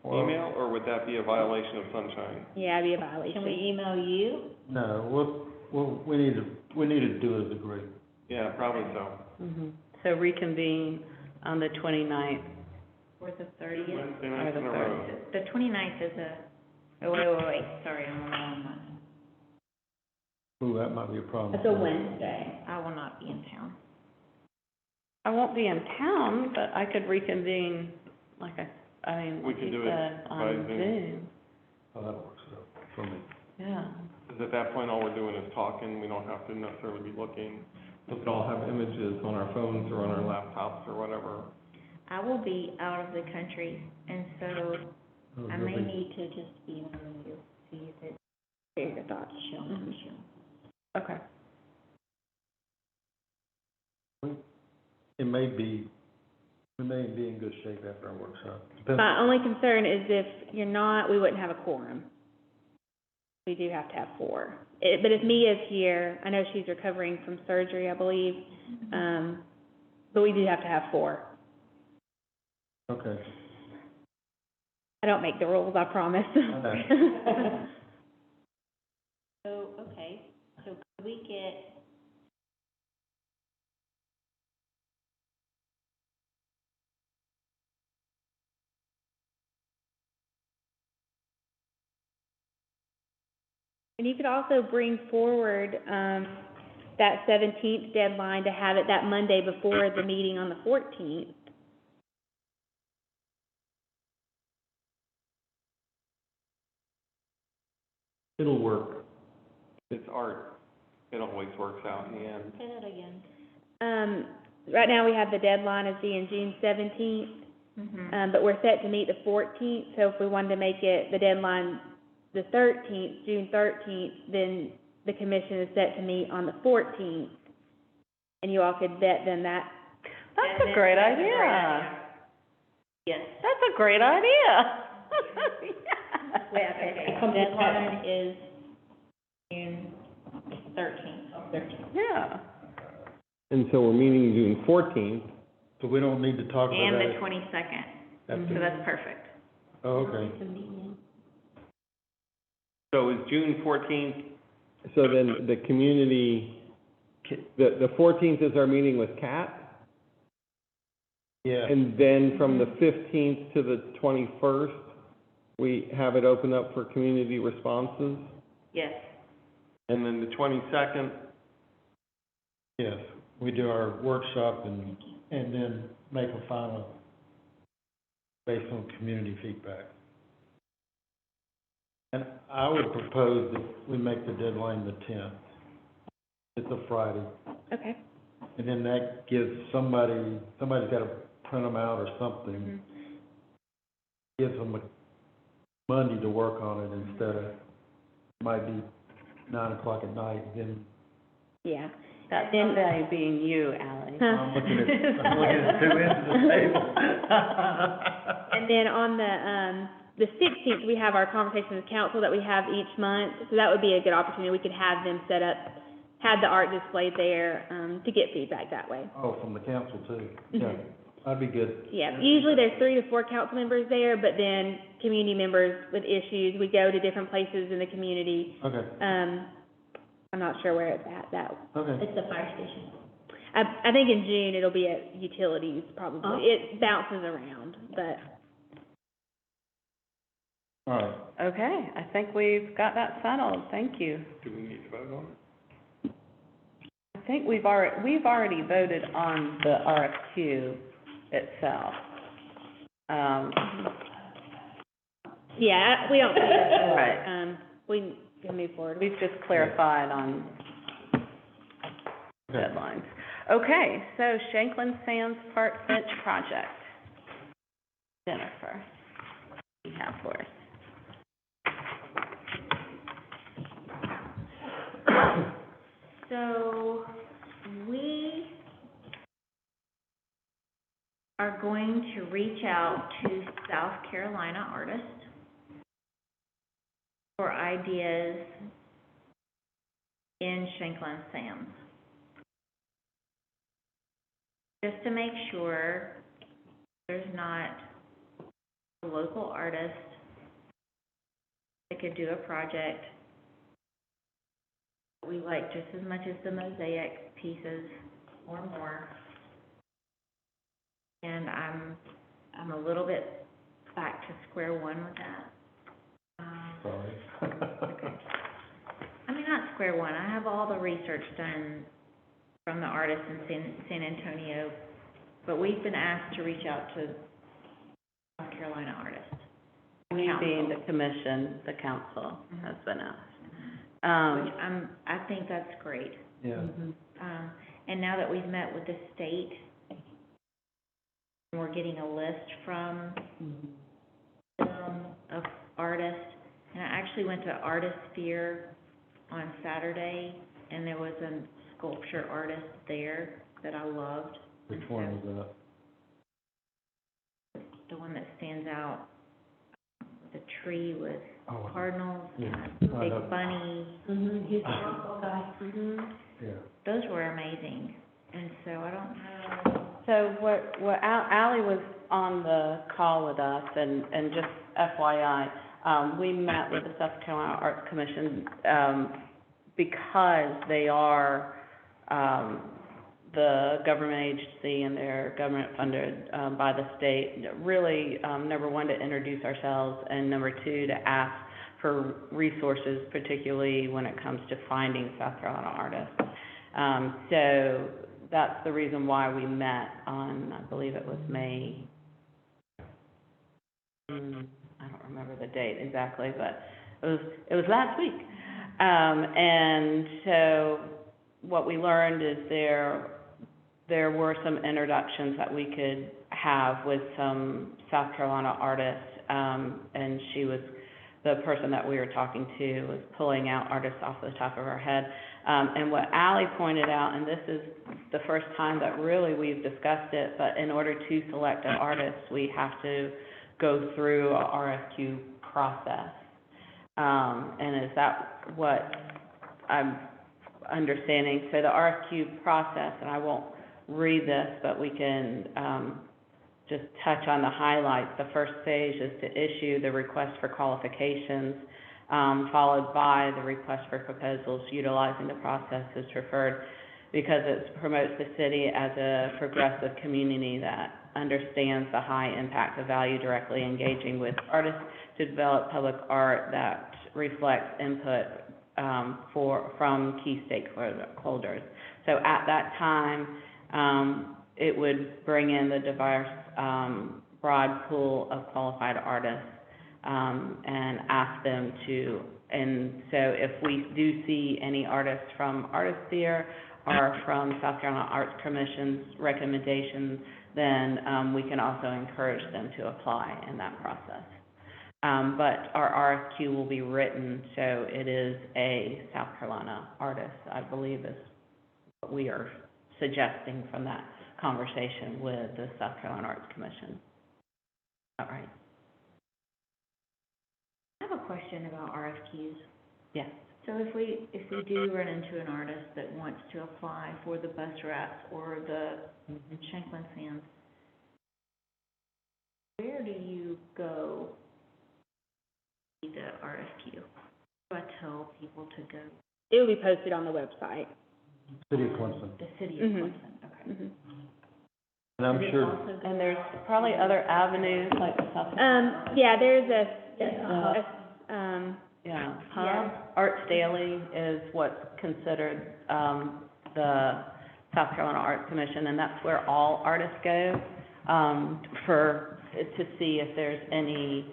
Or- email, or would that be a violation of sunshine? Yeah, it'd be a violation. Can we email you? No, we need to do it as a group. Yeah, probably so. Mhm. So reconvene on the 29th. Or the 30th? Wednesday Or nights the in a third. row. The 29th is wait, sorry, I'm on the wrong month. Ooh, that might be a problem. That's a Wednesday. I will not be in town. I won't be in town, but I could reconvene, like We could you do it said, by on Zoom. Zoom. Oh, that works out for me. Yeah. Because at that point, all we're doing is talking, we don't have to necessarily be looking. We could all have images on our phones or on our laptops or whatever. I will be out of the country, and so Oh, I may really? need to just email you, see if it's Share your thoughts. shown. Okay. We may be in good shape after our workshop. Depends- My only concern is if you're not, we wouldn't have a quorum. We do have to have 4. But if Mia's here, I know she's recovering from surgery, I believe, but we do have to have 4. Okay. I don't make the rules, I promise. know. So, okay, so could we get, And you could also bring forward, that 17th deadline to have it that Monday before the meeting on the 14th. It'll work. It's art, it always works out in the end. say that again? Right now, we have the deadline as being June 17th, Mm-hmm. but we're set to meet the 14th, so if we wanted to make it the deadline the 13th, June 13th, then the commission is set to meet on the 14th, and you all could vet then that. That's a great idea. Yes. That's a great idea. Wait, okay, Come to deadline is June 13th. Yeah. And so we're meeting June 14th. So we don't need to talk about And that. the 22nd, After- so that's perfect. Oh, okay. So is June 14th, so then the community, the 14th is our meeting with Kat? Yeah. And then from the 15th to the 21st we have it open up for community responses, Yes. and then the 22nd, Yes, we do our workshop and then make a final based on community feedback. And I would propose that we make the deadline the 10th. It's a Friday. Okay. And then that gives somebody's got to print them out or something. Mhm. Gives them a Monday to work on it instead of, might be 9 o'clock at night, then Yeah. That's Then- somebody being you, Ally. I'm looking at two ends of the table. And then on the 16th, we have our conversation with council that we have each month. So that would be a good opportunity. We could have them set up, have the art displayed there, to get feedback that way. Oh, from the council too. Yeah, Mhm. that'd be good. Yeah, usually there's 3 to 4 council members there, but then community members with issues, we go to different places in the community. Okay, I'm not sure where it's at, okay. It's the fire station. I think in June it'll be at utilities probably. Oh. It bounces around, but. All right. Okay, I think we've got that settled, thank you. do we need to vote on it? I think we've already voted on the RFQ itself. Yeah, we don't. Right. We can move forward. We've just clarified on Okay. deadlines. Okay, so Shanklin Sands Park Bench Project. Jennifer, what do you have for us? So, we are going to reach out to South Carolina artists for ideas in Shanklin Sands. Just to make sure there's not a local artist that could do a project we like just as much as the mosaic pieces or more. And I'm a little bit back to square one with that. Sorry. I mean, not square one, I have all the research done from the artists in San Antonio, but we've been asked to reach out to South Carolina artists. We being Council. the commission, the council has been asked. Which I think that's great. Yeah. And now that we've met with the state, we're getting a list from of artists. And I actually went to Artist Sphere on Saturday, and there was a sculpture artist there that I loved. Which one was The one that stands out, the tree with that? Oh, cardinals, yeah. and a I big know. bunny. He's a local guy. Yeah. Those were amazing. And so I don't know. So what Ally was on the call with us, and just FYI, we met with the South Carolina Arts Commission, because they are, the government agency and they're government funded, by the state. Really, number one, to introduce ourselves, and number two, to ask for resources, particularly when it comes to finding South Carolina artists. So that's the reason why we met on, I believe it was May, I don't remember the date exactly, but it was last week. And so what we learned is there were some introductions that we could have with some South Carolina artists, and the person that we were talking to was pulling out artists off the top of her head. And what Ally pointed out, and this is the first time that really we've discussed it, but in order to select an artist, we have to go through a RFQ process. And is that what I'm understanding? So the RFQ process, and I won't read this, but we can just touch on the highlights. The first phase is to issue the request for qualifications, followed by the request for proposals utilizing the process as referred, because it promotes the city as a progressive community that understands the high impact of value directly engaging with artists to develop public art that reflects input from key stakeholders. So at that time, it would bring in the diverse, broad pool of qualified artists, and ask them to, and so if we do see any artists from Artisphere or from South Carolina Arts Commission's recommendations, then we can also encourage them to apply in that process. But our RFQ will be written, so it is a South Carolina artist, I believe is what we are suggesting from that conversation with the South Carolina Arts Commission. All right. I have a question about RFQs. Yes. So if we do run into an artist that wants to apply for the bus wraps or the Shanklin Sands, where do you go to see the RFQ? Do I tell people to go? It will be posted on the website. City of Clemson. The city of Clemson, okay. Mhm. And I'm Does it sure, also go And there's out? probably other avenues like the South Carolina. Yeah, there's Yeah. Yeah. Hub, Arts Daily is what's considered, the South Carolina Arts Commission, and that's where all artists go, to see if there's any,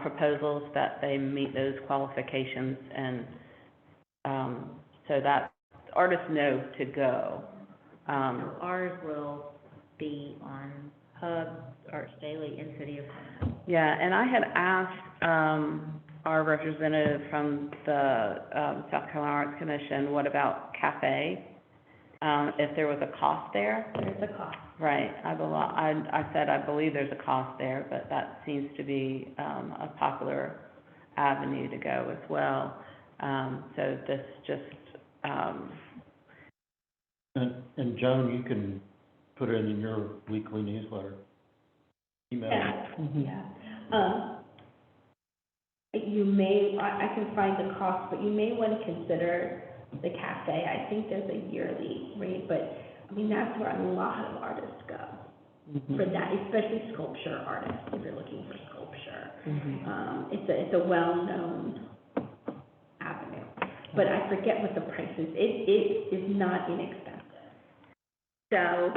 proposals that they meet those qualifications, and, so that artists know to go. So ours will be on Hub, Arts Daily, and City of Clemson. Yeah, and I had asked, our representative from the, South Carolina Arts Commission, what about cafe? If there was a cost there? There's a cost. Right, I said, I believe there's a cost there, but that seems to be, a popular avenue to go as well. So this just, and Joan, you can put it in your weekly newsletter. Email. Yeah. You may, I can find the cost, but you may want to consider the cafe. I think there's a yearly rate, but, I mean, that's where a lot of artists go for that, especially sculpture artists, if you're looking for sculpture. It's a well-known avenue, but I forget what the price is. It is not inexpensive. So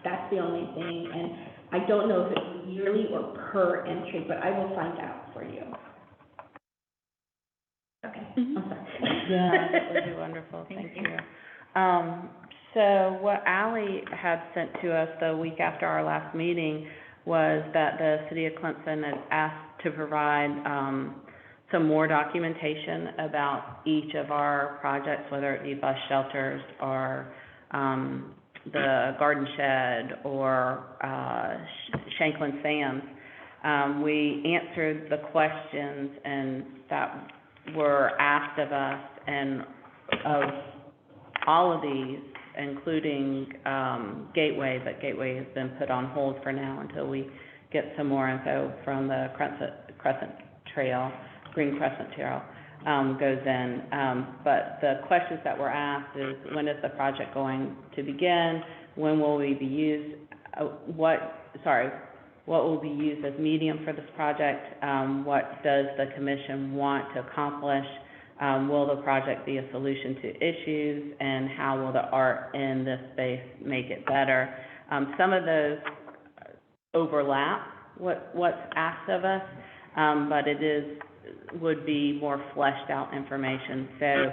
that's the only thing, and I don't know if it's yearly or per entry, but I will find out for you. Okay, I'm sorry. yeah, that would be wonderful, thank you. So what Ally had sent to us the week after our last meeting was that the city of Clemson had asked to provide, some more documentation about each of our projects, whether it be bus shelters or, the garden shed or, Shanklin Sands. We answered the questions and that were asked of us, and of all of these, including, Gateway, but Gateway has been put on hold for now until we get some more info from the Crescent Trail, Green Crescent Trail, goes in. But the questions that were asked is, when is the project going to begin? When will we be used? What will be used as medium for this project? What does the commission want to accomplish? Will the project be a solution to issues? And how will the art in this space make it better? Some of those overlap what's asked of us, but would be more fleshed out information. So,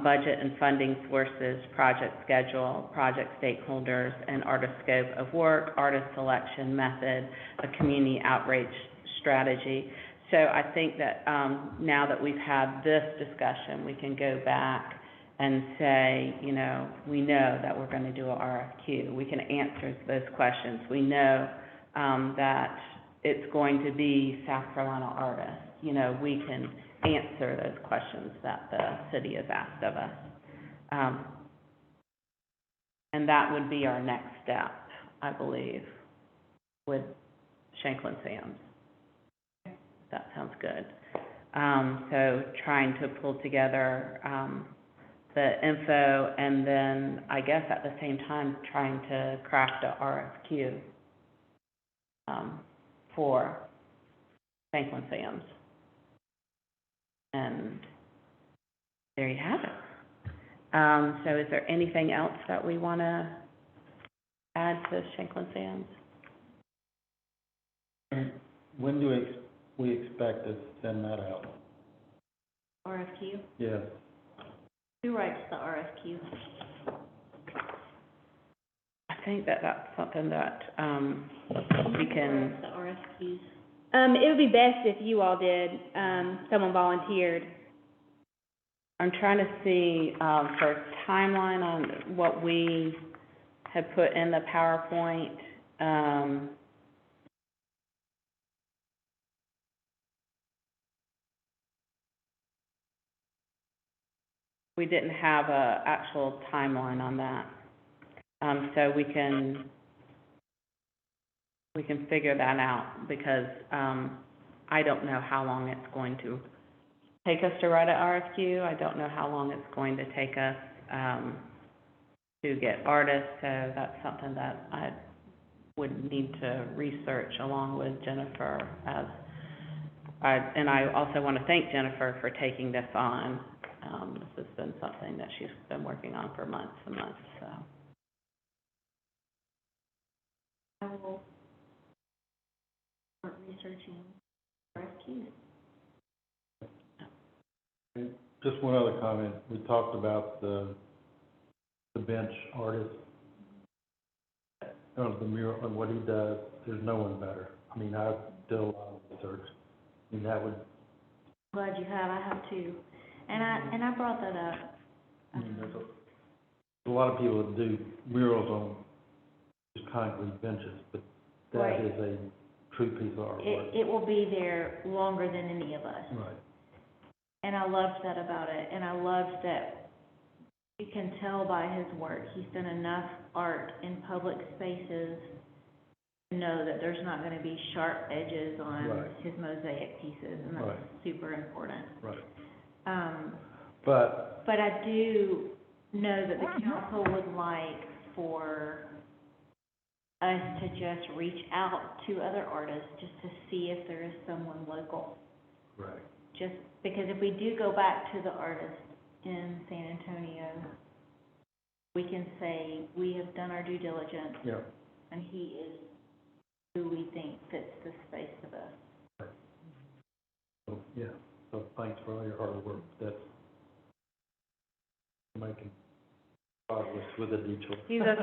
budget and funding sources, project schedule, project stakeholders, and artist scope of work, artist selection method, a community outreach strategy. So I think that, now that we've had this discussion, we can go back and say, you know, we know that we're gonna do a RFQ. We can answer those questions. We know, that it's going to be South Carolina artists. You know, we can answer those questions that the city has asked of us. And that would be our next step, I believe, with Shanklin Sands. That sounds good. So trying to pull together, the info, and then, I guess at the same time, trying to craft a RFQ. for Franklin Sam's. And there you have it. So is there anything else that we want to add to Shanklin Sam's? And when do we expect to send that out? RFQ? Yeah. Who writes the RFQ? I think that that's something that, we Who can, writes the RFQs? It would be best if you all did, someone volunteered. I'm trying to see, for timeline on what we had put in the PowerPoint. We didn't have a actual timeline on that. So we can figure that out because, I don't know how long it's going to take us to write an RFQ. I don't know how long it's going to take us, to get artists, so that's something that I would need to research along with Jennifer and I also want to thank Jennifer for taking this on. This has been something that she's been working on for months and months, so. I will start researching RFQs. And just one other comment. We talked about the bench artist, the mural, and what he does. There's no one better. I mean, I've done a lot of research. I mean, that would, Glad you have, I have too. And I brought that up. I mean, there's a lot of people that do murals on just concrete benches, but that Right. is a true piece of artwork. It will be there longer than any of us. Right. And I loved that about it, and I loved that you can tell by his work, he's done enough art in public spaces to know that there's not gonna be sharp edges on Right. his mosaic pieces, and that's Right. super important. Right. But I do know that the council would like for us to just reach out to other artists, just to see if there is someone local. Right. Just because if we do go back to the artist in San Antonio, we can say, we have done our due diligence, Yeah. and he is who we think fits the space the best. So, yeah, so thanks for all your hard work. That's making progress with the detour. He's a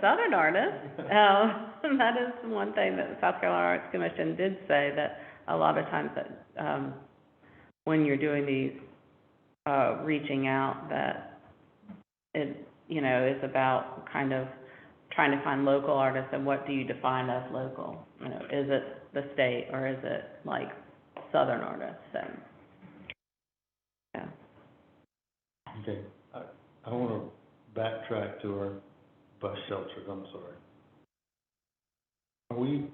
southern artist. That is one thing that the South Carolina Arts Commission did say, that a lot of times that, when you're doing these, reaching out, that it, is about kind of trying to find local artists, and what do you define as local? Is it the state, or is it like southern artists? And, yeah. Okay, I want to backtrack to our bus shelters, I'm sorry.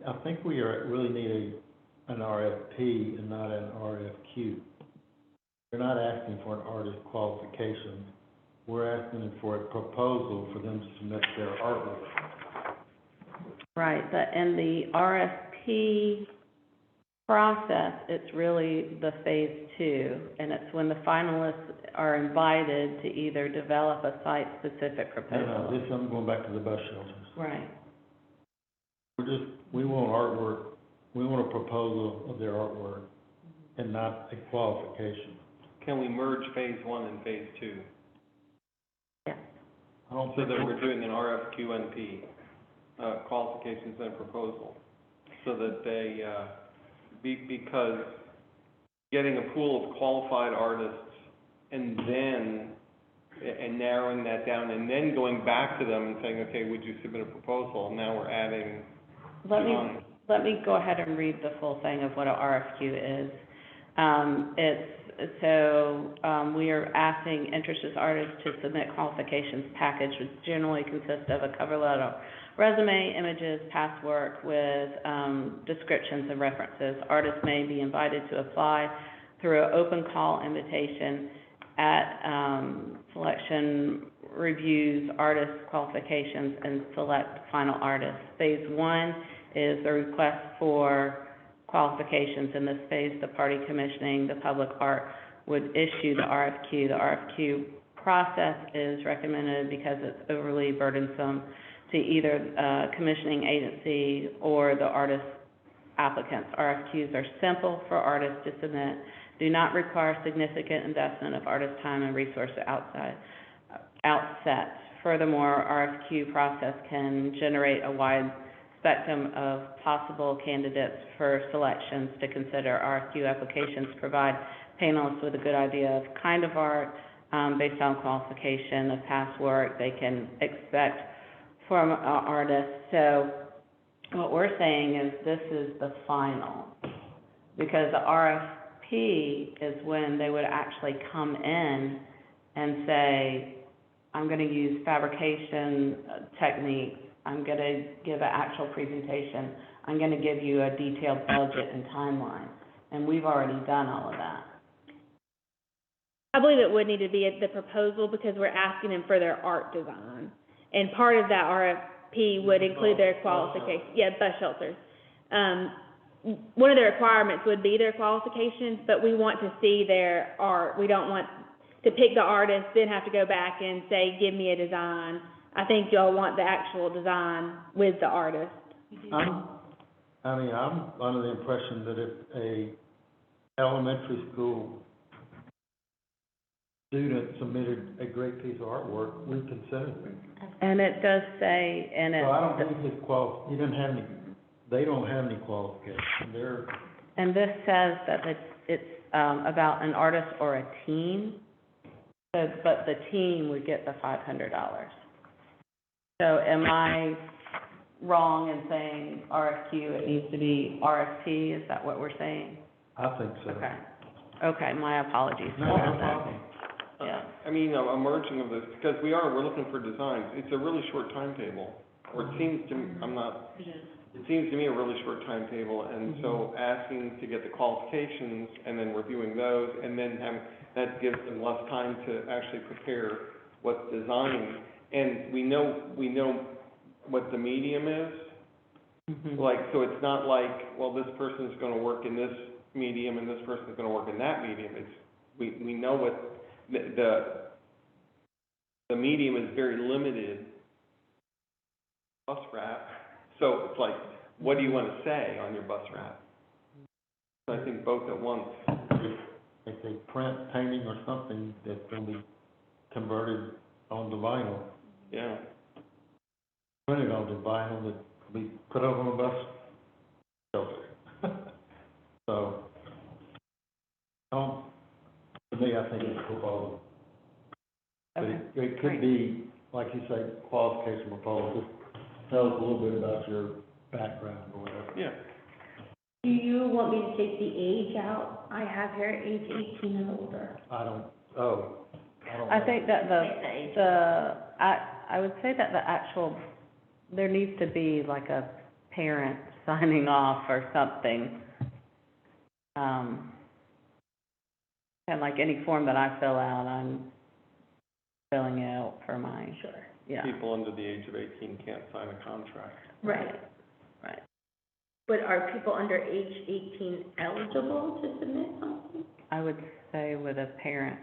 I think we really need an RFP and not an RFQ. We're not asking for an artist qualification. We're asking for a proposal for them to submit their artwork. Right, but in the RFP process, it's really the phase 2, and it's when the finalists are invited to either develop a site-specific proposal. No, I'm going back to the bus shelters. Right. We want artwork, we want a proposal of their artwork and not a qualification. Can we merge phase 1 and phase 2? Yeah. I don't So think that we're doing an RFQNP, qualifications and proposal, so that they, because getting a pool of qualified artists and narrowing that down, and then going back to them and saying, okay, would you submit a proposal? And now we're adding time. Let me go ahead and read the full thing of what an RFQ is. We are asking interested artists to submit qualifications package, which generally consists of a cover letter, resume, images, past work with descriptions and references. Artists may be invited to apply through an open call invitation at selection reviews artist qualifications and select final artists. Phase 1 is the request for qualifications. In this phase, the party commissioning the public art would issue the RFQ. The RFQ process is recommended because it's overly burdensome to either commissioning agency or the artist applicants. RFQs are simple for artists to submit, do not require significant investment of artist time and resources outset. Furthermore, RFQ process can generate a wide spectrum of possible candidates for selections to consider. RFQ applications provide panelists with a good idea of kind of art based on qualification of past work they can expect from an artist. So what we're saying is this is the final, because the RFP is when they would actually come in and say, I'm going to use fabrication techniques, I'm going to give an actual presentation, I'm going to give you a detailed budget and timeline. And we've already done all of that. I believe it would need to be at the proposal because we're asking them for their art design. And part of that RFP would include their qualifications. Yeah, bus shelters. One of the requirements would be their qualifications, but we want to see their art. We don't want to pick the artist, then have to go back and say, give me a design. I think y'all want the actual design with the artist. I'm under the impression that if a elementary school student submitted a great piece of artwork, we consider it. And it does say in it. So I don't think it's they don't have any qualification. And this says that it's about an artist or a team, but the team would get the $500. So am I wrong in saying RFQ, it needs to be RFP, is that what we're saying? I think so. Okay, my apologies for No that. problem. Yeah. I mean, a merging of this, because we're looking for designs. It's a really short timetable, or it seems to me, it seems to me a really short timetable, and so asking to get the qualifications and then reviewing those, and then that gives them less time to actually prepare what design, and we know what the medium is. Like, so it's not like, well, this person's gonna work in this medium and this person's gonna work in that medium. We know what the medium is very limited, bus wrap, so it's like, what do you want to say on your bus wrap? So I think both at once. If they print painting or something that's going to be converted onto vinyl. Yeah. Printed onto vinyl that will be put over on a bus shelter. So, to me, I think it's a proposal. But it could be, like you say, qualification proposal. Just tell us a little bit about your background or whatever. Yeah. Do you want me to take the age out? I have here age 18 and older. I don't know. I think that I would say that the actual, there needs to be like a parent signing off or something. And like any form that I fill out, I'm filling out for my. Sure. Yeah. People under the age of 18 can't sign a contract. Right. But are people under age 18 eligible to submit something? I would say with a parent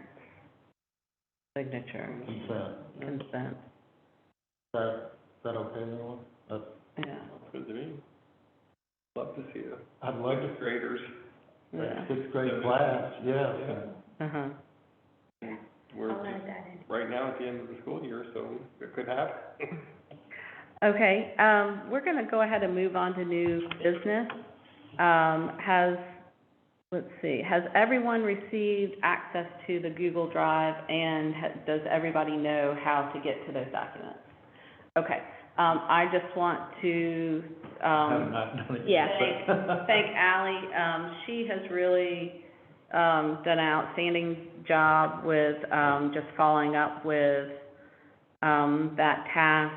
signature. Consent. Is that okay, everyone? Yeah. That's good to me. Love to see it. I'd like to. Sixth graders. Yeah. Sixth grade class, yeah. We're I'll add just that in. right now at the end of the school year, so it could happen. Okay, we're gonna go ahead and move on to new business. Has everyone received access to the Google Drive, and does everybody know how to get to those documents? Okay, I just want to, Have not done it yet, but- thank Ally. She has really, done an outstanding job with, just following up with, that task.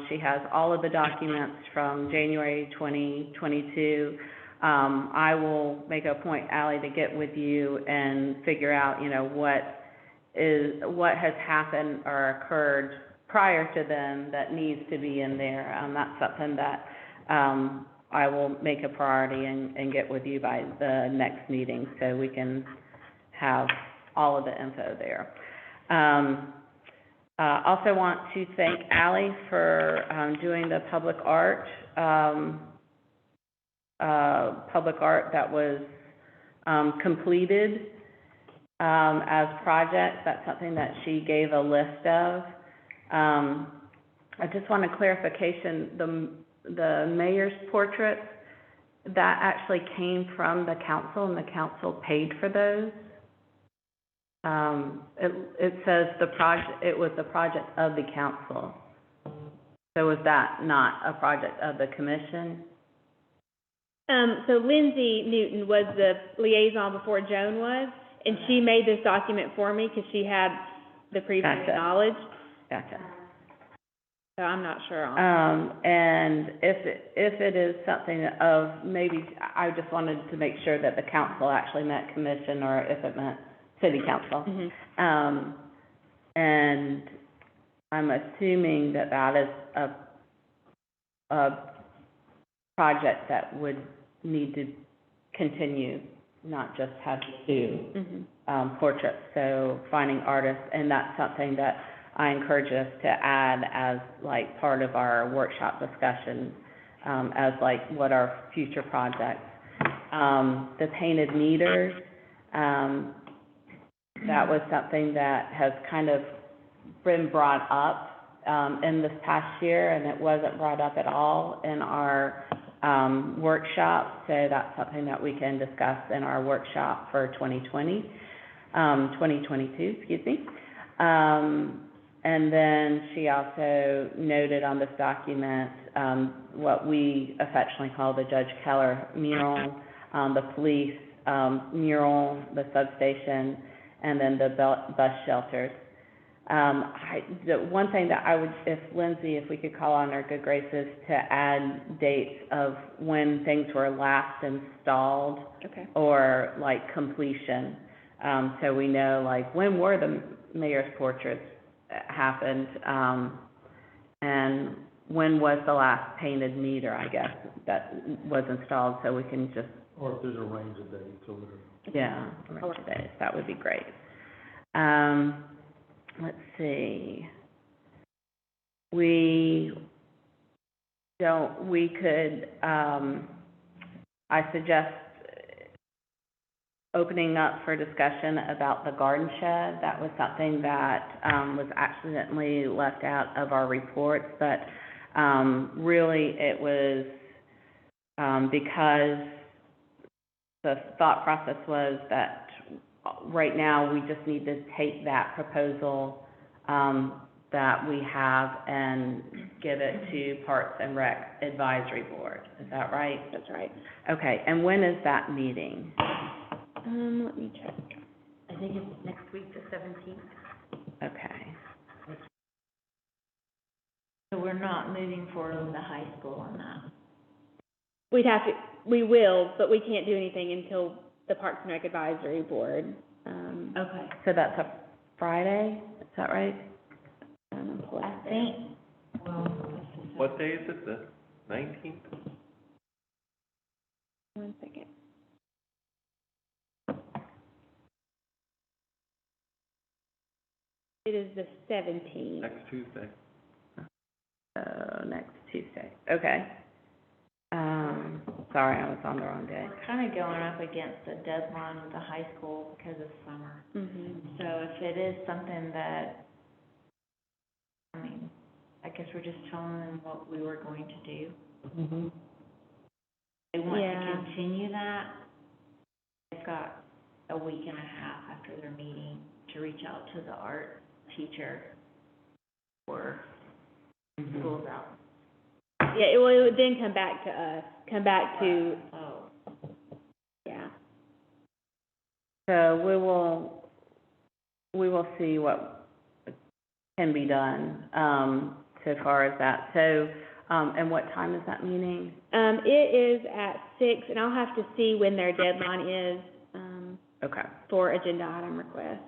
She has all of the documents from January 2022. I will make a point, Ally, to get with you and figure out, what has happened or occurred prior to then that needs to be in there. That's something that, I will make a priority and get with you by the next meeting, so we can have all of the info there. Also want to thank Ally for, doing the public art that was, completed, as projects. That's something that she gave a list of. I just want a clarification, the mayor's portrait, that actually came from the council, and the council paid for those. It says it was the project of the council. So was that not a project of the commission? So Lindsay Newton was the liaison before Joan was, and she made this document for me because she had the previous Gotcha. knowledge. Gotcha. So I'm not sure on. And if it is something of, maybe, I just wanted to make sure that the council actually meant commission, or if it meant city council. Mhm. And I'm assuming that that is a project that would need to continue, not just have two portraits. So finding artists, and that's something that I encourage us to add as like part of our workshop discussion, as like what our future projects. The painted meters, that was something that has kind of been brought up in this past year, and it wasn't brought up at all in our workshop. So that's something that we can discuss in our workshop for 2022, excuse me. And then she also noted on this document what we affectionately call the Judge Keller mural, the police mural, the substation, and then the bus shelters. The one thing that I would, if Lindsay, if we could call on her good graces to add dates of when things were last installed. Okay. Or like completion, so we know like when were the mayor's portraits happened, and when was the last painted meter, I guess, that was installed, so we can just. Or if there's a range of dates or whatever. Yeah, a range of days, that would be great. Let's see. We could, I suggest opening up for discussion about the garden shed. That was something that, was accidentally left out of our reports, but, really it was, because the thought process was that right now we just need to take that proposal, that we have and give it to Parks and Rec Advisory Board. Is that right? That's right. Okay, and when is that meeting? Let me check. I think it's next week, the 17th. Okay. So we're not moving forward with the high school on that. We will, but we can't do anything until the Parks and Rec Advisory Board. Okay. So that's a Friday, is that right? I think, well, What day is it, the 19th? 1 second. It is the 17th. Next Tuesday. Next Tuesday, okay. Sorry, I was on the wrong day. we're kind of going up against a deadline with the high school because of summer. Mhm. So if it is something that, I mean, I guess we're just telling them what we were going to do. Mm-hmm. They want Yeah. to continue that. They've got a week and a half after their meeting to reach out to the art teacher for schools out. Yeah, it would then come back to us, to, Oh, yeah. So we will see what can be done, so far as that. So, and what time is that meeting? It is at 6, and I'll have to see when their deadline is, Okay, for agenda item request.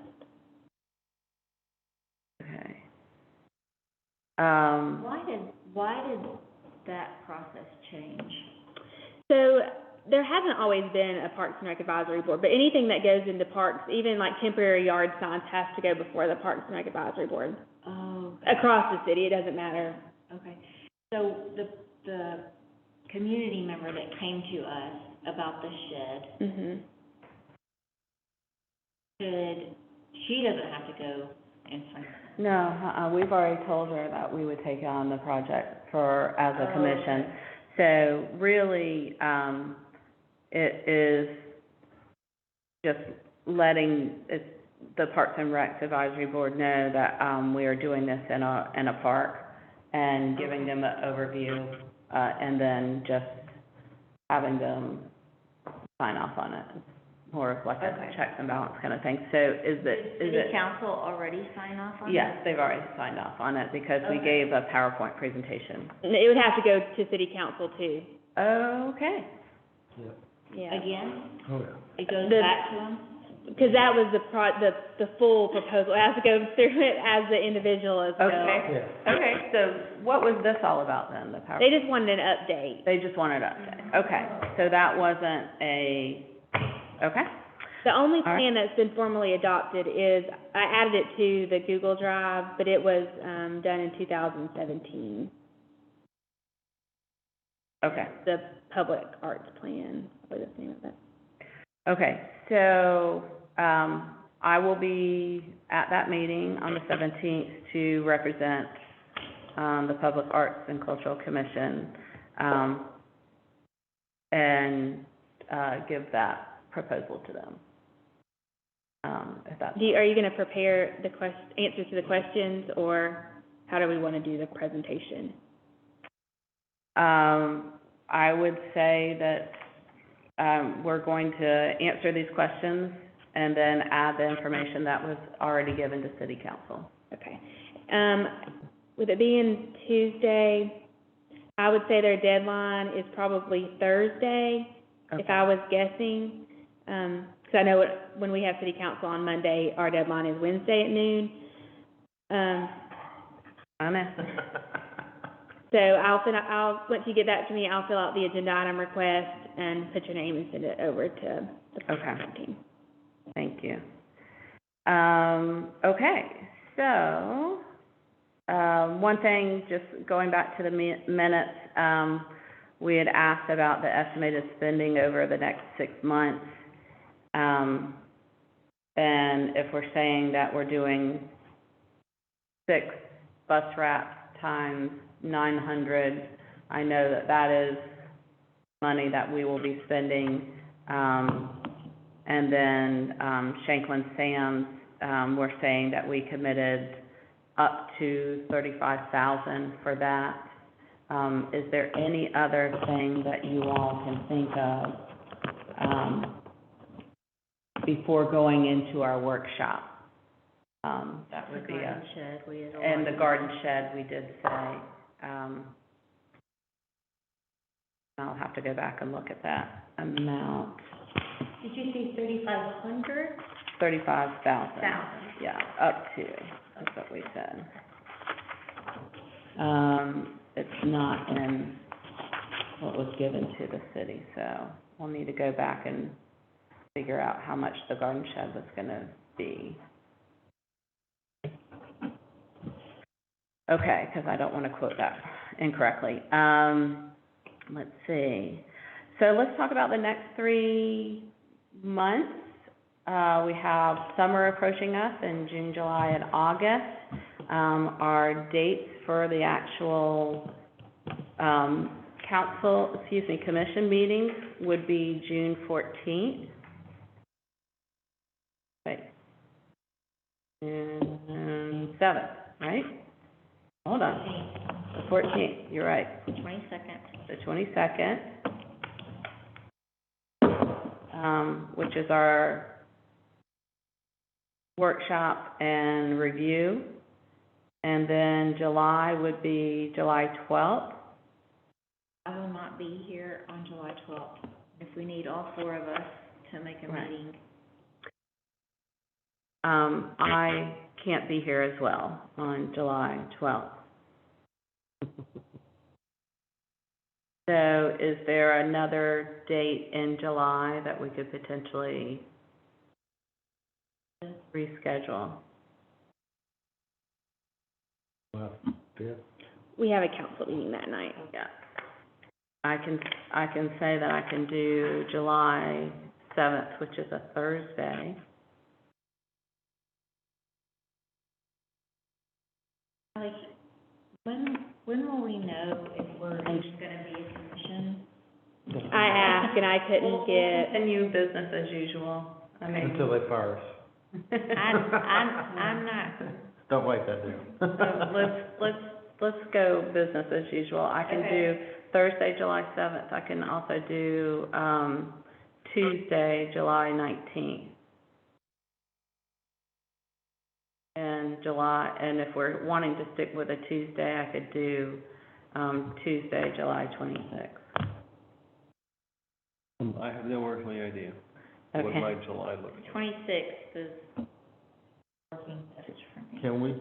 okay. why did that process change? So there hasn't always been a Parks and Rec Advisory Board, but anything that goes into parks, even like temporary yard signs, has to go before the Parks and Rec Advisory Board. Oh, Across the city, it doesn't matter. okay. So the community member that came to us about the shed, Mhm. she doesn't have to go and sign. No, we've already told her that we would take on the project as a Oh, commission. okay. So really, it is just letting the Parks and Rec Advisory Board know that, we are doing this in a park and giving them an overview, and then just having them sign off on it. More of like a Okay. checks and balance kind of thing. So is Did City Council already sign off on it? Yes, they've already signed off on it because we Okay. gave a PowerPoint presentation. It would have to go to city council too. Okay. Yeah. Yeah. Again? Oh, yeah. It goes The- back to them? Because that was the full proposal. It has to go through it as the individual as well. Okay. Yeah. Okay, so what was this all about then, the PowerPoint? They just wanted an update. They just wanted us to, okay, so that wasn't okay, The only All right. plan that's been formally adopted is, I added it to the Google Drive, but it was, done in 2017. okay. The Public Arts Plan, or the name of it. Okay, so, I will be at that meeting on the 17th to represent, the Public Arts and Cultural Commission, and, give that proposal to them. If that's, Are you gonna prepare the answers to the questions, or how do we wanna do the presentation? I would say that, we're going to answer these questions and then add the information that was already given to city council. Okay. With it being Tuesday, I would say their deadline is probably Thursday, if I was guessing. 'Cause I know when we have city council on Monday, our deadline is Wednesday at noon. I know. So once you get that to me, I'll fill out the agenda item request and put your name and send it over to the Okay. team. Thank you. Okay, so, one thing, just going back to the minutes, we had asked about the estimated spending over the next 6 months. And if we're saying that we're doing 6 bus wraps times 900, I know that that is money that we will be spending. And then, Shanklin Sands, we're saying that we committed up to 35,000 for that. Is there any other thing that you all can think of, before going into our workshop? That would be a, Shed, we had and the garden shed, we did say, I'll have to go back and look at that amount. Did you say 3,500? 35,000. Yeah, up to, that's what we said. It's not in what was given to the city, so we'll need to go back and figure out how much the garden shed was gonna be. Okay, because I don't want to quote that incorrectly. Let's see. So let's talk about the next 3 months. We have summer approaching us in June, July, and August. Our dates for the actual, commission meetings would be June 14th. Wait. And 7th, right? Hold on. The 14th, you're right. 22nd. The 22nd, which is our workshop and review. And then July would be July 12th. I will not be here on July 12th, if we need all 4 of us to make a Right. meeting. I can't be here as well on July 12th. So is there another date in July that we could potentially reschedule? Well, yeah. We have a council meeting that night. Yeah. I can say that I can do July 7th, which is a Thursday. Like, when will we know if we're gonna be a commission? I asked and I couldn't get, And you business as usual. I mean. Until they fire us. I'm not, Don't write that down. Let's go business as usual. I can do Thursday, July 7th. I can also do, Tuesday, July 19th. And if we're wanting to stick with a Tuesday, I could do, Tuesday, July 26th. I have no earthly idea what Okay. my July looks like. 26th is working best for me. Can we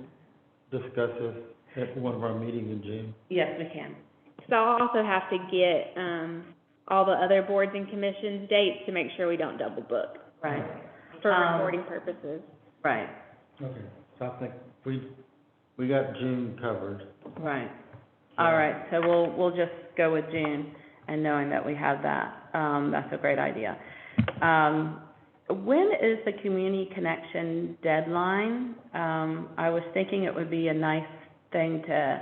discuss this at one of our meetings in June? Yes, we can. so I'll also have to get, all the other boards and commissions dates to make sure we don't double book Right, for recording purposes. right, Okay. So I think we got June covered. right. All right, so we'll just go with June and knowing that we have that. That's a great idea. When is the community connection deadline? I was thinking it would be a nice thing to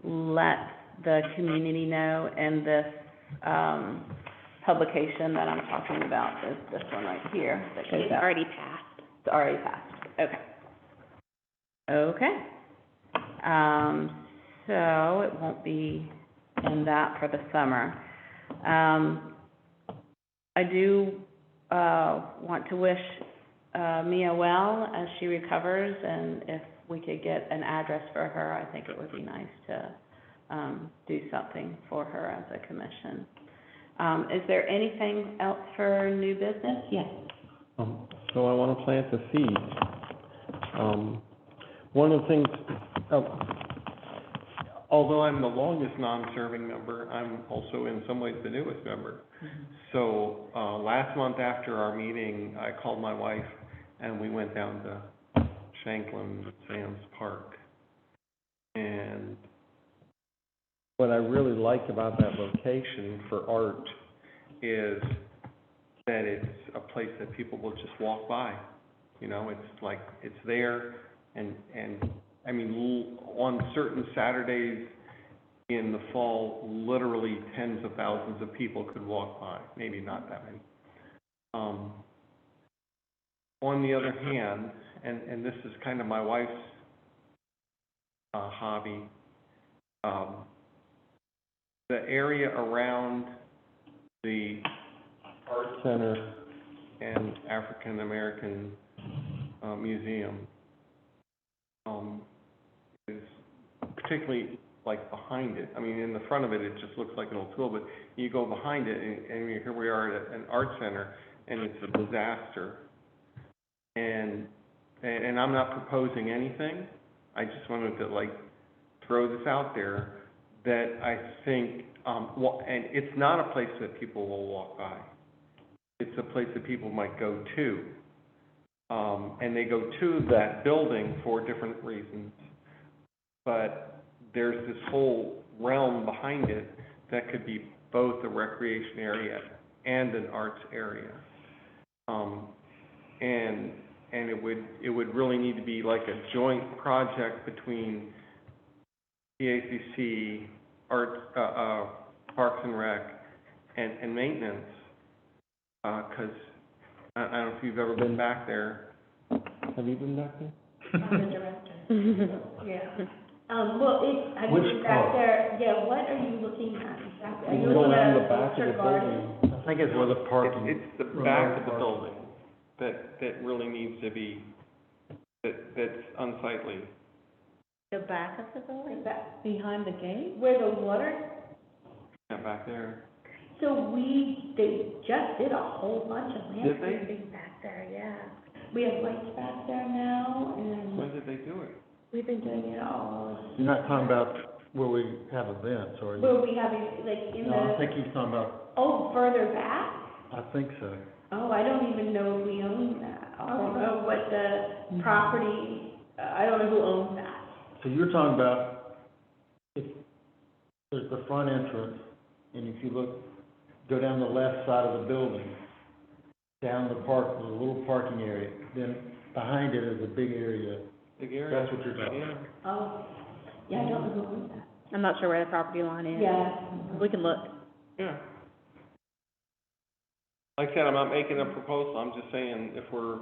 let the community know, and this, publication that I'm talking about is this one right here that goes It's out. already passed. It's already passed, okay. Okay. So it won't be in that for the summer. I do, want to wish, Mia well as she recovers, and if we could get an address for her, I think it would be nice to, do something for her as a commission. Is there anything else for new business? Yes. So I want to plant the seed. One of the things, although I'm the longest non-serving member, I'm also in some ways the newest member. So, last month after our meeting, I called my wife and we went down to Shanklin Sands Park. And what I really like about that location for art is that it's a place that people will just walk by. You know, it's like, it's there, and I mean, on certain Saturdays in the fall, literally tens of thousands of people could walk by, maybe not that many. On the other hand, and this is kind of my wife's hobby, the area around the Art Center and African American Museum is particularly like behind it. I mean, in the front of it, it just looks like an old school, but you go behind it, and here we are at an art center, and it's a disaster. And I'm not proposing anything. I just wanted to like throw this out there that I think, and it's not a place that people will walk by. It's a place that people might go to. And they go to that building for different reasons. But there's this whole realm behind it that could be both a recreation area and an arts area. And it would really need to be like a joint project between PACC, Arts, Parks and Rec, and maintenance. 'Cause I don't know if you've ever been back there. Have you been back there? I'm the director. Yeah. Well, have you Which been back part? there, yeah, what are you looking at exactly? Are you You go looking around at the back of the Orchard Garden? building. I think it's where the parking. It's the back of the building that really needs to be, that's unsightly. The back of the building? Is that Behind the gate? where the water? Yeah, back there. So they just did a whole bunch of Did they? landscaping back there, yeah. We have lights back there now, When and did they do it? we've been doing it all. You're not talking about where we have events, or? Where we have, it, like, in No, I the, think he's talking about, oh, further back? I think so. Oh, I don't even know if we own that. I don't know what the property, I don't know who owns that. So you're talking about, if there's the front entrance, and if you look, go down the left side of the building, down the park, there's a little parking area, then behind it is a big area. Big area. That's what you're talking about. Oh, yeah, I don't know who owns that. I'm not sure where the property line is. Yeah. We can look. Yeah. Like I said, I'm not making a proposal, I'm just saying if we're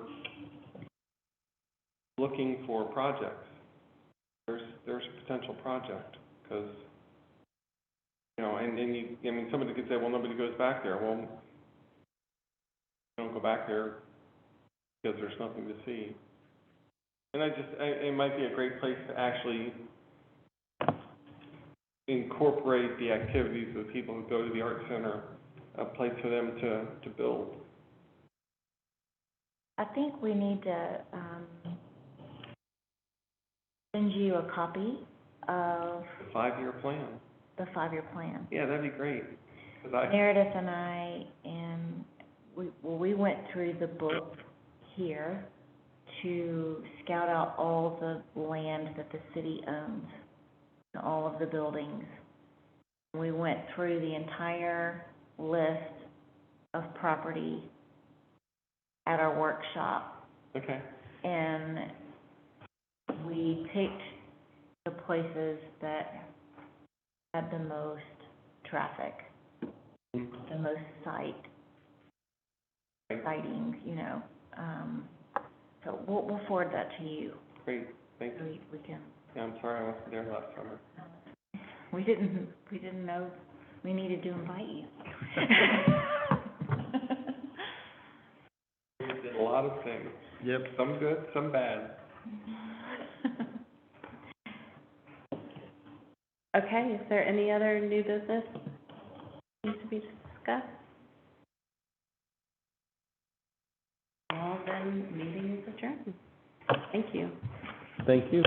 looking for projects, there's a potential project, because, you know, and you, I mean, somebody could say, well, nobody goes back there. Well, don't go back there because there's nothing to see. And it might be a great place to actually incorporate the activities of the people who go to the art center, a place for them to build. I think we need to, send you a copy of The 5-year plan. the 5-year plan. Yeah, that'd be great, because Meredith and I, we went through the book here to scout out all the land that the city owns, and all of the buildings. We went through the entire list of property at our workshop, okay. and we picked the places that had the most traffic, the most sightings, you know. So we'll forward that to you. Great, thank So you. we can, Yeah, I'm sorry I wasn't there last summer. we didn't know we needed to invite you. We did a lot of things. Yep. Some good, some bad. Okay, is there any other new business needs to be discussed? Well, then, meeting is adjourned. Thank you. Thank you.